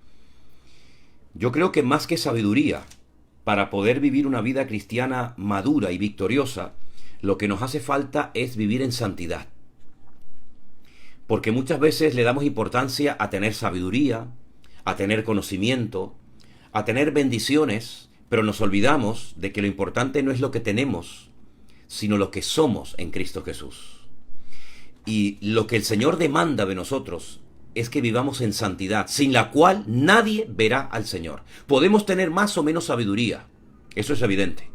Yo creo que más que sabiduría, para poder vivir una vida cristiana madura y victoriosa, lo que nos hace falta es vivir en santidad. Porque muchas veces le damos importancia a tener sabiduría, a tener conocimiento, a tener bendiciones, pero nos olvidamos de que lo importante no es lo que tenemos, sino lo que somos en Cristo Jesús. Y lo que el Señor demanda de nosotros es que vivamos en santidad, sin la cual nadie verá al Señor. Podemos tener más o menos sabiduría, eso es evidente.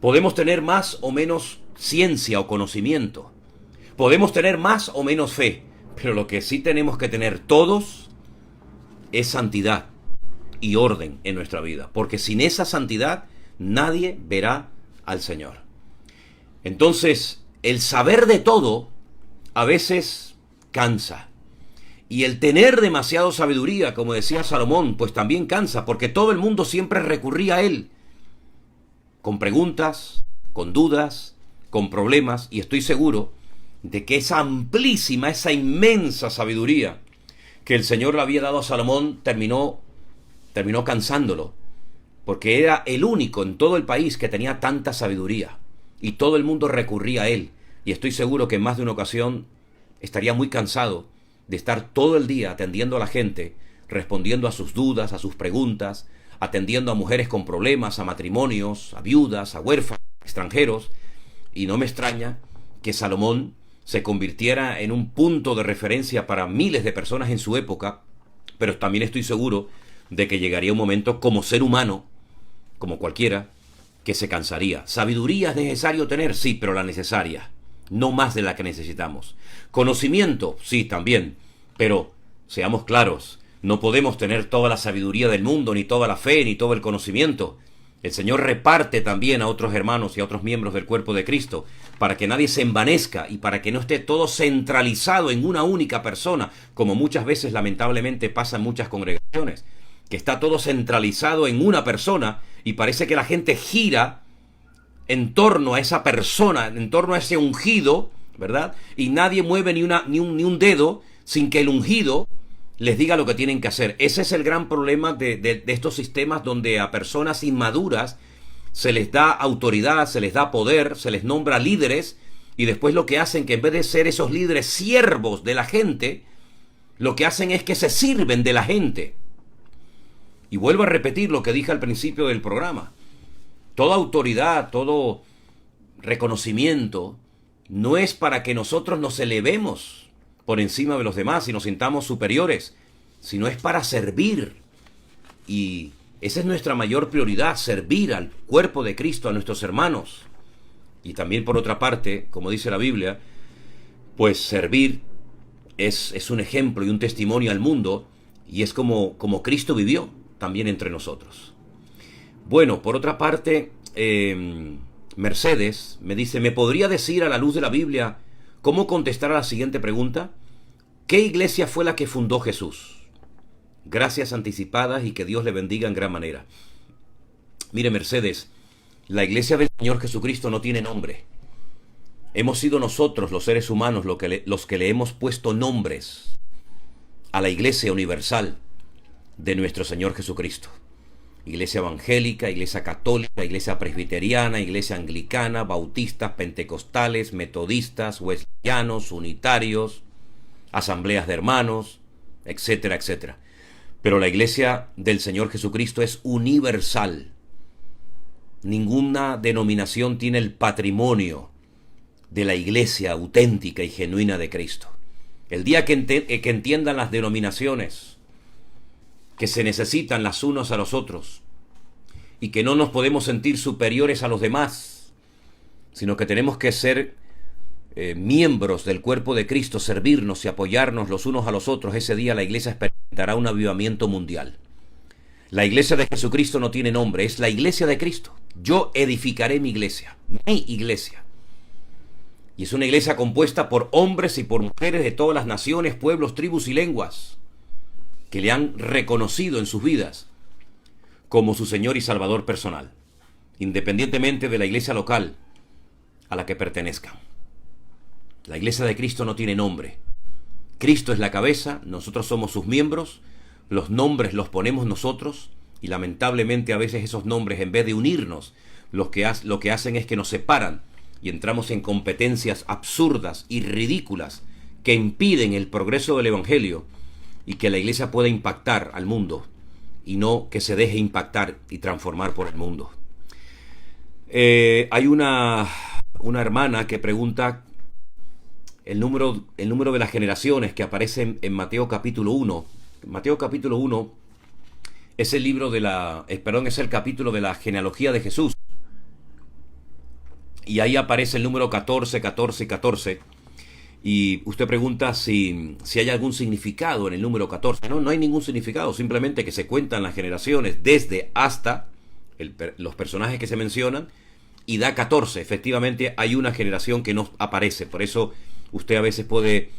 Podemos tener más o menos ciencia o conocimiento. Podemos tener más o menos fe, pero lo que sí tenemos que tener todos es santidad y orden en nuestra vida, porque sin esa santidad nadie verá al Señor. Entonces, el saber de todo a veces cansa. Y el tener demasiada sabiduría, como decía Salomón, pues también cansa, porque todo el mundo siempre recurría a él, con preguntas, con dudas, con problemas, y estoy seguro de que esa amplísima, esa inmensa sabiduría que el Señor le había dado a Salomón terminó cansándolo, porque era el único en todo el país que tenía tanta sabiduría, y todo el mundo recurría a él, y estoy seguro que en más de una ocasión estaría muy cansado de estar todo el día atendiendo a la gente, respondiendo a sus dudas, a sus preguntas, atendiendo a mujeres con problemas, a matrimonios, a viudas, a huérfanos, a extranjeros, y no me extraña que Salomón se convirtiera en un punto de referencia para miles de personas en su época, pero también estoy seguro de que llegaría un momento como ser humano, como cualquiera, que se cansaría. Sabiduría es necesario tener, sí, pero la necesaria, no más de la que necesitamos. Conocimiento, sí, también, pero seamos claros, no podemos tener toda la sabiduría del mundo, ni toda la fe, ni todo el conocimiento. El Señor reparte también a otros hermanos y a otros miembros del cuerpo de Cristo, para que nadie se envanezca y para que no esté todo centralizado en una única persona, como muchas veces lamentablemente pasa en muchas congregaciones, que está todo centralizado en una persona y parece que la gente gira en torno a esa persona, en torno a ese ungido, ¿verdad? Y nadie mueve ni un dedo sin que el ungido les diga lo que tienen que hacer. Ese es el gran problema de estos sistemas donde a personas inmaduras se les da autoridad, se les da poder, se les nombra líderes, y después lo que hacen, que en vez de ser esos líderes siervos de la gente, lo que hacen es que se sirven de la gente. Y vuelvo a repetir lo que dije al principio del programa. Toda autoridad, todo reconocimiento, no es para que nosotros nos elevemos por encima de los demás y nos sintamos superiores, sino es para servir. Y esa es nuestra mayor prioridad, servir al cuerpo de Cristo, a nuestros hermanos. Y también, por otra parte, como dice la Biblia, pues servir es un ejemplo y un testimonio al mundo, y es como Cristo vivió también entre nosotros. Bueno, por otra parte, Mercedes me dice, ¿me podría decir a la luz de la Biblia cómo contestar a la siguiente pregunta? ¿Qué iglesia fue la que fundó Jesús? Gracias anticipadas y que Dios le bendiga en gran manera. Mire, Mercedes, la iglesia del Señor Jesucristo no tiene nombre. Hemos sido nosotros, los seres humanos, los que le hemos puesto nombres a la iglesia universal de nuestro Señor Jesucristo. Iglesia evangélica, iglesia católica, iglesia presbiteriana, iglesia anglicana, bautistas, pentecostales, metodistas, wesleyanos, unitarios, asambleas de hermanos, etcétera, etcétera. Pero la iglesia del Señor Jesucristo es universal. Ninguna denominación tiene el patrimonio de la iglesia auténtica y genuina de Cristo. El día que entiendan las denominaciones que se necesitan las unos a los otros y que no nos podemos sentir superiores a los demás, sino que tenemos que ser miembros del cuerpo de Cristo, servirnos y apoyarnos los unos a los otros, ese día la iglesia experimentará un avivamiento mundial. La iglesia de Jesucristo no tiene nombre, es la iglesia de Cristo. Yo edificaré mi iglesia. Y es una iglesia compuesta por hombres y por mujeres de todas las naciones, pueblos, tribus y lenguas, que le han reconocido en sus vidas como su Señor y Salvador personal, independientemente de la iglesia local a la que pertenezcan. La iglesia de Cristo no tiene nombre. Cristo es la cabeza, nosotros somos sus miembros, los nombres los ponemos nosotros, y lamentablemente a veces esos nombres, en vez de unirnos, lo que hacen es que nos separan y entramos en competencias absurdas y ridículas que impiden el progreso del Evangelio y que la iglesia pueda impactar al mundo y no que se deje impactar y transformar por el mundo. Hay una hermana que pregunta el número de las generaciones que aparece en Mateo capítulo 1. Mateo capítulo 1 es el libro de es el capítulo de la genealogía de Jesús. Y ahí aparece el número 14, 14 y 14. Y usted pregunta si hay algún significado en el número 14. No, no hay ningún significado, simplemente que se cuentan las generaciones desde hasta los personajes que se mencionan y da 14. Efectivamente hay una generación que no aparece, por eso usted a veces puede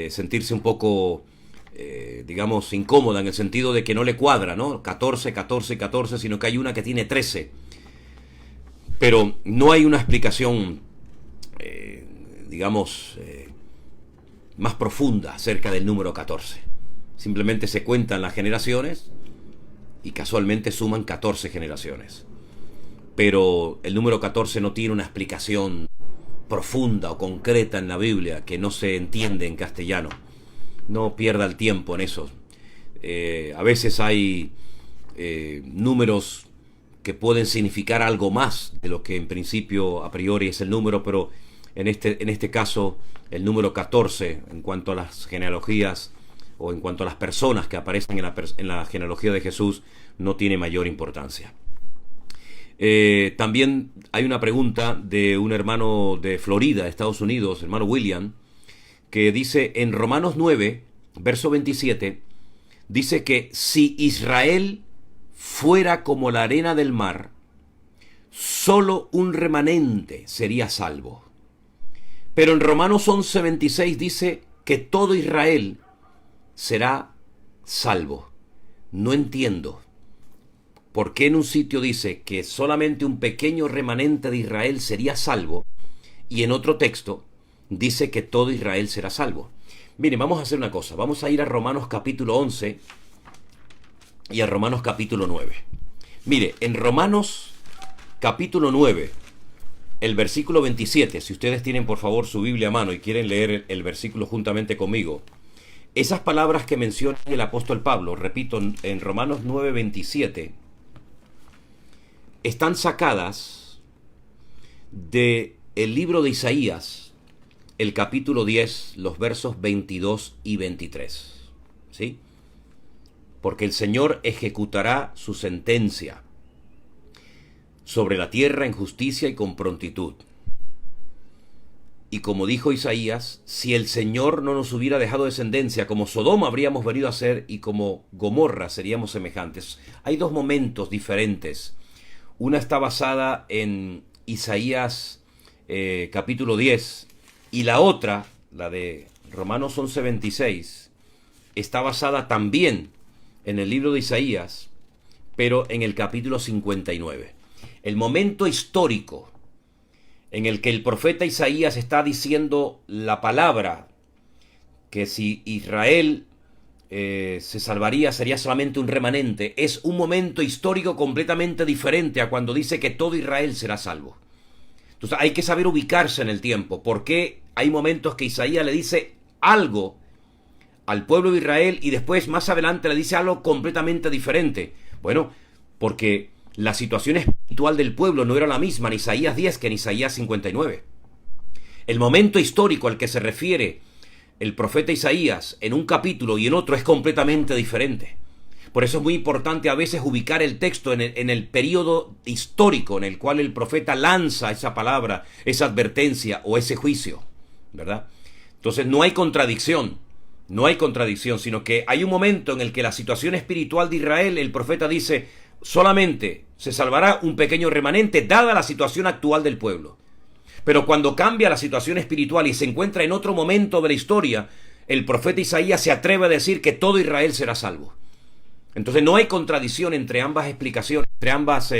sentirse un poco, digamos, incómoda en el sentido de que no le cuadra, ¿no? 14, 14, 14, sino que hay una que tiene 13. Pero no hay una explicación, digamos, más profunda acerca del número 14. Simplemente se cuentan las generaciones y casualmente suman 14 generaciones. Pero el número 14 no tiene una explicación profunda o concreta en la Biblia que no se entiende en castellano. No pierda el tiempo en eso. A veces hay números que pueden significar algo más de lo que en principio a priori es el número, pero en este caso el número 14 en cuanto a las genealogías o en cuanto a las personas que aparecen en la genealogía de Jesús no tiene mayor importancia. También hay una pregunta de un hermano de Florida, Estados Unidos, hermano William, que dice en Romanos 9, verso 27, dice que si Israel fuera como la arena del mar, solo un remanente sería salvo. Pero en Romanos 11:26 dice que todo Israel será salvo. No entiendo por qué en un sitio dice que solamente un pequeño remanente de Israel sería salvo y en otro texto dice que todo Israel será salvo. Miren, vamos a hacer una cosa. Vamos a ir a Romanos capítulo 11 y a Romanos capítulo 9. Mire, en Romanos capítulo 9, el versículo 27, si ustedes tienen por favor su Biblia a mano y quieren leer el versículo juntamente conmigo, esas palabras que menciona el apóstol Pablo, repito, en Romanos 9, 27, están sacadas del libro de Isaías, el capítulo 10, los versos 22 y 23. ¿Sí? Porque el Señor ejecutará su sentencia sobre la tierra en justicia y con prontitud. Y como dijo Isaías, si el Señor no nos hubiera dejado descendencia, como Sodoma habríamos venido a ser y como Gomorra seríamos semejantes. Hay dos momentos diferentes. Una está basada en Isaías capítulo 10 y la otra, la de Romanos 11:26, está basada también en el libro de Isaías, pero en el capítulo 59. El momento histórico en el que el profeta Isaías está diciendo la palabra, que si Israel se salvaría sería solamente un remanente, es un momento histórico completamente diferente a cuando dice que todo Israel será salvo. Entonces hay que saber ubicarse en el tiempo, porque hay momentos que Isaías le dice algo al pueblo de Israel y después más adelante le dice algo completamente diferente. Bueno, porque la situación espiritual del pueblo no era la misma en Isaías 10 que en Isaías 59. El momento histórico al que se refiere el profeta Isaías en un capítulo y en otro es completamente diferente. Por eso es muy importante a veces ubicar el texto en el periodo histórico en el cual el profeta lanza esa palabra, esa advertencia o ese juicio, ¿verdad? Entonces no hay contradicción, sino que hay un momento en el que la situación espiritual de Israel, el profeta dice, solamente se salvará un pequeño remanente dada la situación actual del pueblo. Pero cuando cambia la situación espiritual y se encuentra en otro momento de la historia, el profeta Isaías se atreve a decir que todo Israel será salvo. Entonces no hay contradicción entre ambas explicaciones, entre ambas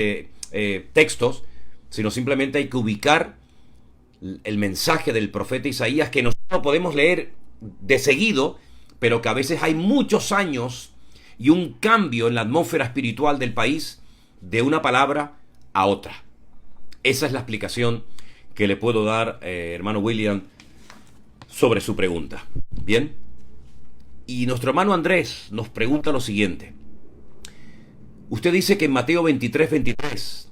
textos, sino simplemente hay que ubicar el mensaje del profeta Isaías, que nosotros podemos leer de seguido, pero que a veces hay muchos años y un cambio en la atmósfera espiritual del país de una palabra a otra. Esa es la explicación que le puedo dar, hermano William, sobre su pregunta. Bien. Y nuestro hermano Andrés nos pregunta lo siguiente. Usted dice que en Mateo 23, 23,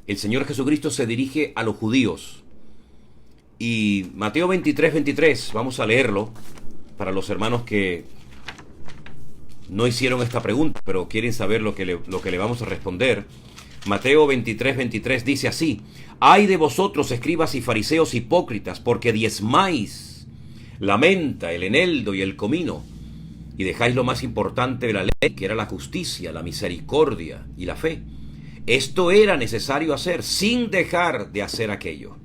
el Señor Jesucristo se dirige a los judíos Y Mateo 23:23, vamos a leerlo para los hermanos que no hicieron esta pregunta, pero quieren saber lo que le vamos a responder. Mateo 23:23 dice así: Ay de vosotros, escribas y fariseos hipócritas, porque diezmáis la menta, el eneldo y el comino, y dejáis lo más importante de la ley, que era la justicia, la misericordia y la fe. Esto era necesario hacer sin dejar de hacer aquello.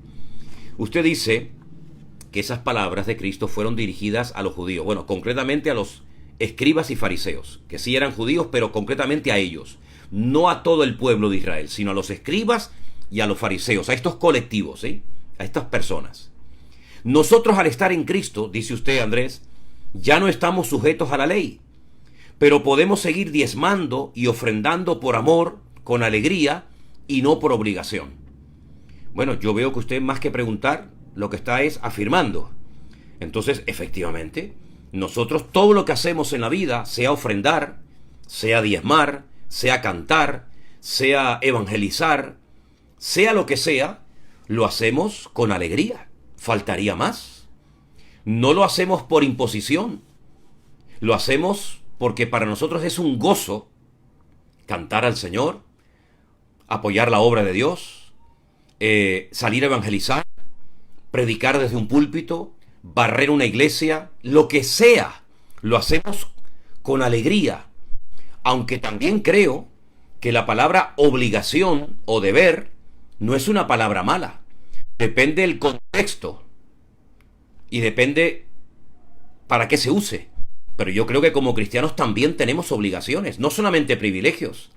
Usted dice que esas palabras de Cristo fueron dirigidas a los judíos, bueno, concretamente a los escribas y fariseos, que sí eran judíos, pero concretamente a ellos, no a todo el pueblo de Israel, sino a los escribas y a los fariseos, a estos colectivos, ¿sí? A estas personas. Nosotros, al estar en Cristo, dice usted, Andrés, ya no estamos sujetos a la ley, pero podemos seguir diezmando y ofrendando por amor, con alegría y no por obligación. Bueno, yo veo que usted, más que preguntar, lo que está es afirmando. Entonces, efectivamente, nosotros todo lo que hacemos en la vida, sea ofrendar, sea diezmar, sea cantar, sea evangelizar, sea lo que sea, lo hacemos con alegría. Faltaría más. No lo hacemos por imposición. Lo hacemos porque para nosotros es un gozo cantar al Señor, apoyar la obra de Dios, salir a evangelizar, predicar desde un púlpito, barrer una iglesia, lo que sea, lo hacemos con alegría. Aunque también creo que la palabra obligación o deber no es una palabra mala. Depende del contexto y depende para qué se use. Pero yo creo que como cristianos también tenemos obligaciones, no solamente privilegios.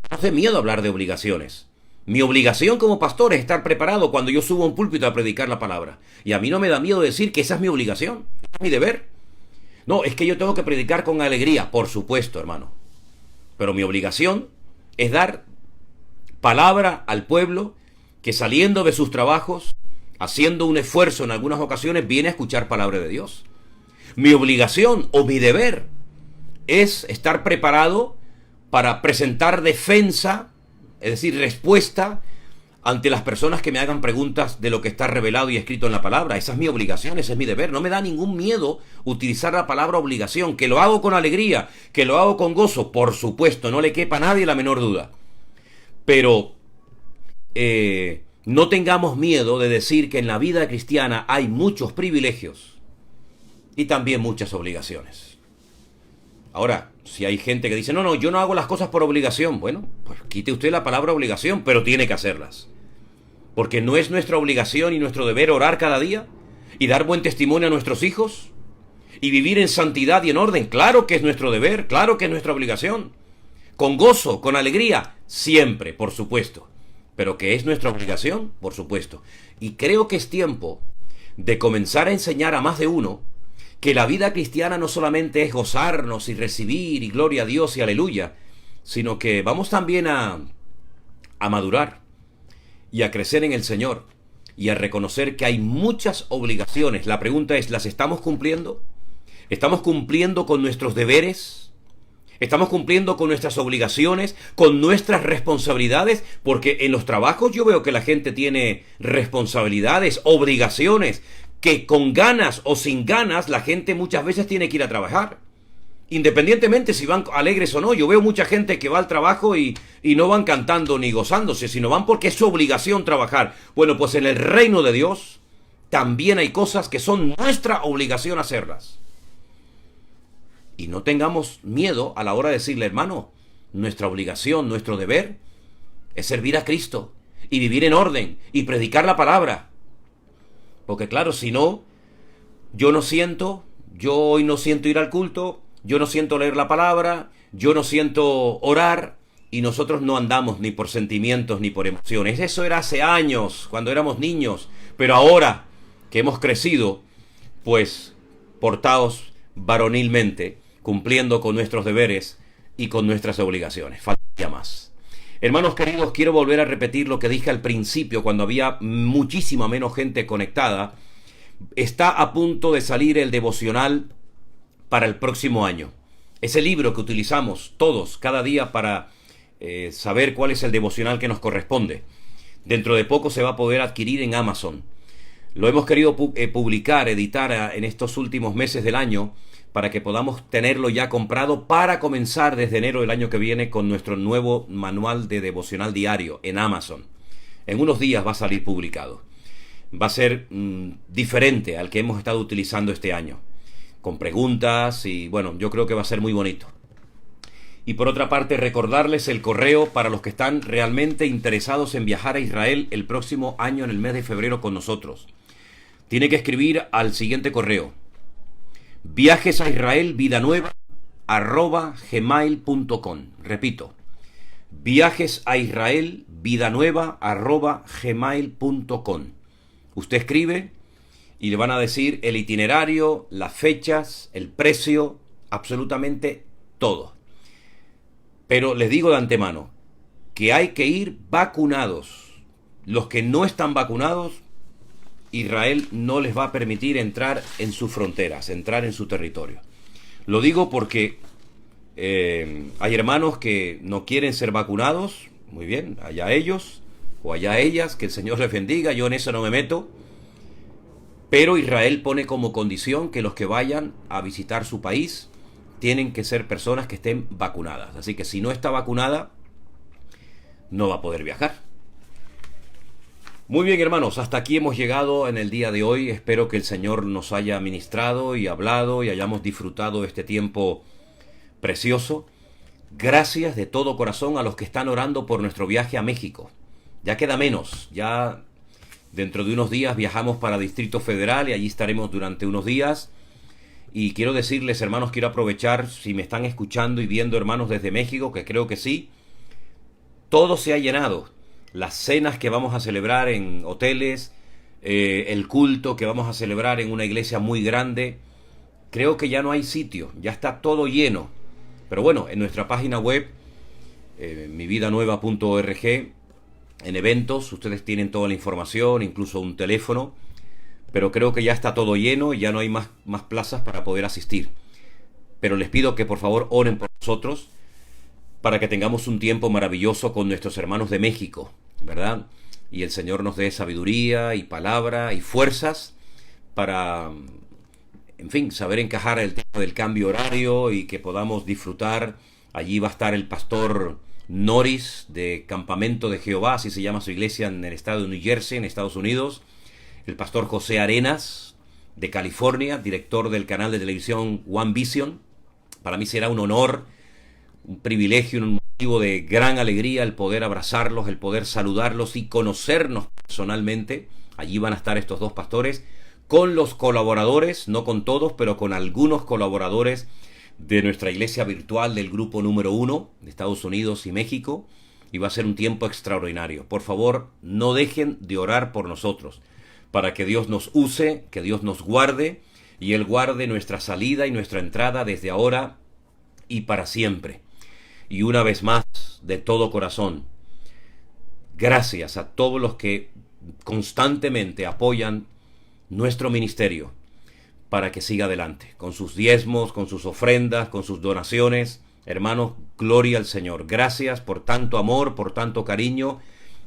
No hace miedo hablar de obligaciones. Mi obligación como pastor es estar preparado cuando yo subo a un púlpito a predicar la palabra. Y a mí no me da miedo decir que esa es mi obligación, es mi deber. No, es que yo tengo que predicar con alegría, por supuesto, hermano. Pero mi obligación es dar palabra al pueblo que, saliendo de sus trabajos, haciendo un esfuerzo en algunas ocasiones, viene a escuchar palabra de Dios. Mi obligación o mi deber es estar preparado para presentar defensa, es decir, respuesta ante las personas que me hagan preguntas de lo que está revelado y escrito en la palabra. Esa es mi obligación, ese es mi deber. No me da ningún miedo utilizar la palabra obligación, que lo hago con alegría, que lo hago con gozo, por supuesto, no le quepa a nadie la menor duda. Pero no tengamos miedo de decir que en la vida cristiana hay muchos privilegios y también muchas obligaciones. Ahora, si hay gente que dice, no, yo no hago las cosas por obligación, bueno, pues quite usted la palabra obligación, pero tiene que hacerlas. Porque no es nuestra obligación y nuestro deber orar cada día y dar buen testimonio a nuestros hijos y vivir en santidad y en orden. Claro que es nuestro deber, claro que es nuestra obligación. Con gozo, con alegría, siempre, por supuesto. Pero que es nuestra obligación, por supuesto. Y creo que es tiempo de comenzar a enseñar a más de uno que la vida cristiana no solamente es gozarnos y recibir y gloria a Dios y aleluya, sino que vamos también a madurar y a crecer en el Señor y a reconocer que hay muchas obligaciones. La pregunta es, ¿las estamos cumpliendo? ¿Estamos cumpliendo con nuestros deberes? ¿Estamos cumpliendo con nuestras obligaciones, con nuestras responsabilidades? Porque en los trabajos yo veo que la gente tiene responsabilidades, obligaciones, que con ganas o sin ganas la gente muchas veces tiene que ir a trabajar. Independientemente si van alegres o no. Yo veo mucha gente que va al trabajo y no van cantando ni gozándose, sino van porque es su obligación trabajar. Bueno, pues en el reino de Dios también hay cosas que son nuestra obligación hacerlas. Y no tengamos miedo a la hora de decirle, hermano, nuestra obligación, nuestro deber es servir a Cristo y vivir en orden y predicar la palabra. Porque claro, si no, yo hoy no siento ir al culto, yo no siento leer la palabra, yo no siento orar, y nosotros no andamos ni por sentimientos ni por emociones. Eso era hace años, cuando éramos niños, pero ahora que hemos crecido, pues portaos varonilmente, cumpliendo con nuestros deberes y con nuestras obligaciones. Faltaría más. Hermanos queridos, quiero volver a repetir lo que dije al principio cuando había muchísima menos gente conectada. Está a punto de salir el devocional para el próximo año. Ese libro que utilizamos todos cada día para saber cuál es el devocional que nos corresponde. Dentro de poco se va a poder adquirir en Amazon. Lo hemos querido publicar, editar en estos últimos meses del año para que podamos tenerlo ya comprado para comenzar desde enero del año que viene con nuestro nuevo manual de devocional diario en Amazon. En unos días va a salir publicado. Va a ser diferente al que hemos estado utilizando este año, con preguntas y bueno, yo creo que va a ser muy bonito. Y por otra parte, recordarles el correo para los que están realmente interesados en viajar a Israel el próximo año en el mes de febrero con nosotros. Tiene que escribir al siguiente correo: viajes a Israel vida nueva @gmail.com. Repito, viajes a Israel vida nueva @gmail.com. Usted escribe y le van a decir el itinerario, las fechas, el precio, absolutamente todo. Pero les digo de antemano que hay que ir vacunados. Los que no están vacunados, Israel no les va a permitir entrar en sus fronteras, entrar en su territorio. Lo digo porque hay hermanos que no quieren ser vacunados. Muy bien, allá ellos o allá ellas, que el Señor les bendiga, yo en eso no me meto. Pero Israel pone como condición que los que vayan a visitar su país tienen que ser personas que estén vacunadas. Así que si no está vacunada, no va a poder viajar. Muy bien, hermanos, hasta aquí hemos llegado en el día de hoy. Espero que el Señor nos haya ministrado y hablado y hayamos disfrutado este tiempo precioso. Gracias de todo corazón a los que están orando por nuestro viaje a México. Ya queda menos, ya dentro de unos días viajamos para Distrito Federal y allí estaremos durante unos días. Y quiero decirles, hermanos, quiero aprovechar, si me están escuchando y viendo hermanos desde México, que creo que sí, todo se ha llenado. Las cenas que vamos a celebrar en hoteles, el culto que vamos a celebrar en una iglesia muy grande, creo que ya no hay sitio, ya está todo lleno. Pero bueno, en nuestra página web, mividanueva.org, en eventos, ustedes tienen toda la información, incluso un teléfono. Pero creo que ya está todo lleno y ya no hay más plazas para poder asistir. Pero les pido que por favor oren por nosotros para que tengamos un tiempo maravilloso con nuestros hermanos de México, ¿verdad? Y el Señor nos dé sabiduría y palabra y fuerzas para, en fin, saber encajar el tema del cambio horario y que podamos disfrutar. Allí va a estar el pastor Norris de Campamento de Jehová, así se llama su iglesia en el estado de New Jersey, en Estados Unidos. El pastor José Arenas, de California, director del canal de televisión One Vision. Para mí será un honor, un privilegio, un motivo de gran alegría el poder abrazarlos, el poder saludarlos y conocernos personalmente. Allí van a estar estos dos pastores con los colaboradores, no con todos, pero con algunos colaboradores de nuestra iglesia virtual del grupo número 1 de Estados Unidos y México. Y va a ser un tiempo extraordinario. Por favor, no dejen de orar por nosotros, para que Dios nos use, que Dios nos guarde, y Él guarde nuestra salida y nuestra entrada desde ahora y para siempre. Y una vez más, de todo corazón, gracias a todos los que constantemente apoyan nuestro ministerio para que siga adelante, con sus diezmos, con sus ofrendas, con sus donaciones. Hermanos, gloria al Señor. Gracias por tanto amor, por tanto cariño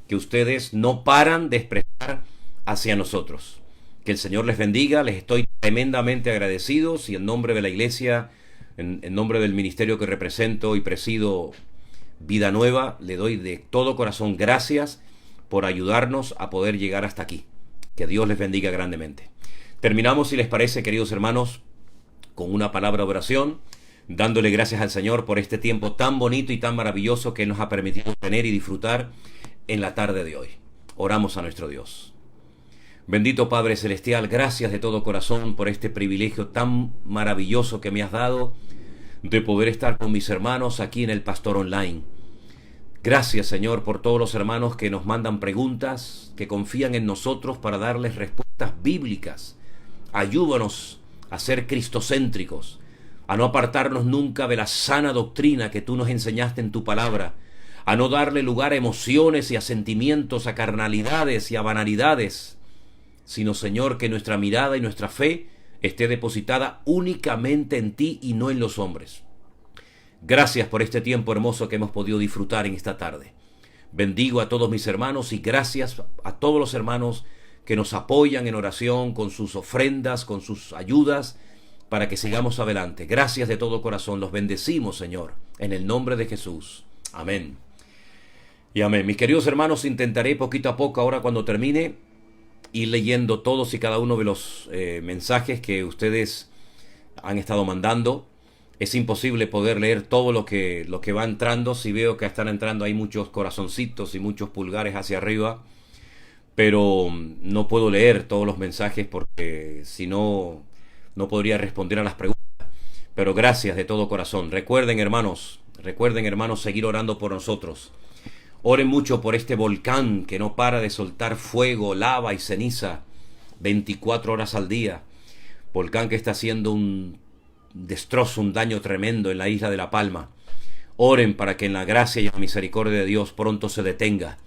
que ustedes no paran de expresar hacia nosotros. Que el Señor les bendiga, les estoy tremendamente agradecidos y en nombre de la iglesia, en nombre del ministerio que represento y presido, Vida Nueva, le doy de todo corazón gracias por ayudarnos a poder llegar hasta aquí. Que Dios les bendiga grandemente. Terminamos, si les parece, queridos hermanos, con una palabra de oración, dándole gracias al Señor por este tiempo tan bonito y tan maravilloso que nos ha permitido tener y disfrutar en la tarde de hoy. Oramos a nuestro Dios. Bendito Padre Celestial, gracias de todo corazón por este privilegio tan maravilloso que me has dado de poder estar con mis hermanos aquí en el Pastor Online. Gracias, Señor, por todos los hermanos que nos mandan preguntas, que confían en nosotros para darles respuestas bíblicas. Ayúdanos a ser cristocéntricos, a no apartarnos nunca de la sana doctrina que tú nos enseñaste en tu palabra, a no darle lugar a emociones y a sentimientos, a carnalidades y a banalidades, sino, Señor, que nuestra mirada y nuestra fe esté depositada únicamente en ti y no en los hombres. Gracias por este tiempo hermoso que hemos podido disfrutar en esta tarde. Bendigo a todos mis hermanos y gracias a todos los hermanos que nos apoyan en oración con sus ofrendas, con sus ayudas, para que sigamos adelante. Gracias de todo corazón, los bendecimos, Señor, en el nombre de Jesús. Amén. Y amén. Mis queridos hermanos, intentaré poquito a poco, ahora cuando termine, ir leyendo todos y cada uno de los mensajes que ustedes han estado mandando. Es imposible poder leer todo lo que va entrando. Si veo que están entrando hay muchos corazoncitos y muchos pulgares hacia arriba, pero no puedo leer todos los mensajes porque si no, no podría responder a las preguntas. Pero gracias de todo corazón. Recuerden, hermanos, seguir orando por nosotros. Oren mucho por este volcán que no para de soltar fuego, lava y ceniza 24 horas al día. Volcán que está haciendo un destrozo, un daño tremendo en la isla de La Palma. Oren para que en la gracia y la misericordia de Dios pronto se detenga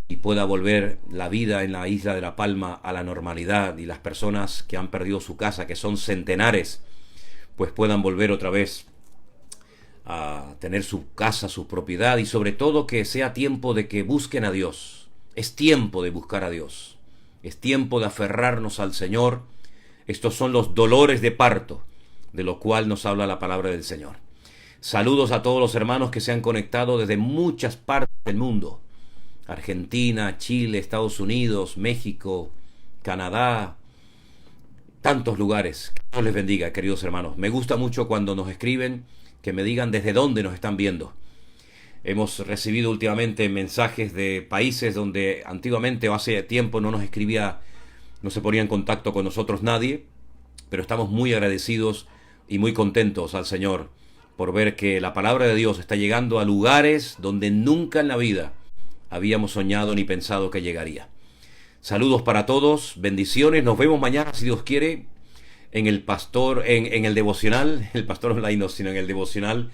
y pueda volver la vida en la isla de La Palma a la normalidad, y las personas que han perdido su casa, que son centenares, pues puedan volver otra vez a tener su casa, su propiedad, y sobre todo que sea tiempo de que busquen a Dios. Es tiempo de buscar a Dios. Es tiempo de aferrarnos al Señor. Estos son los dolores de parto, de lo cual nos habla la palabra del Señor. Saludos a todos los hermanos que se han conectado desde muchas partes del mundo. Argentina, Chile, Estados Unidos, México, Canadá, tantos lugares. Que Dios les bendiga, queridos hermanos. Me gusta mucho cuando nos escriben, que me digan desde dónde nos están viendo. Hemos recibido últimamente mensajes de países donde antiguamente o hace tiempo no nos escribía, no se ponía en contacto con nosotros nadie, pero estamos muy agradecidos y muy contentos al Señor por ver que la palabra de Dios está llegando a lugares donde nunca en la vida habíamos soñado ni pensado que llegaría. Saludos para todos, bendiciones, nos vemos mañana si Dios quiere en el devocional, el pastor online no, sino en el devocional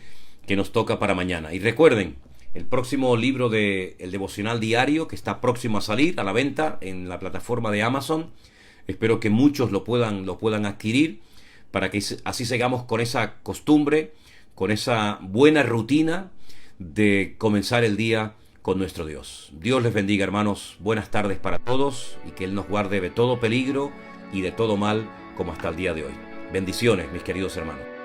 que nos toca para mañana. Y recuerden, el próximo libro de el devocional diario que está próximo a salir a la venta en la plataforma de Amazon. Espero que muchos lo puedan adquirir para que así sigamos con esa costumbre, con esa buena rutina de comenzar el día con nuestro Dios. Dios les bendiga, hermanos. Buenas tardes para todos y que Él nos guarde de todo peligro y de todo mal como hasta el día de hoy. Bendiciones, mis queridos hermanos.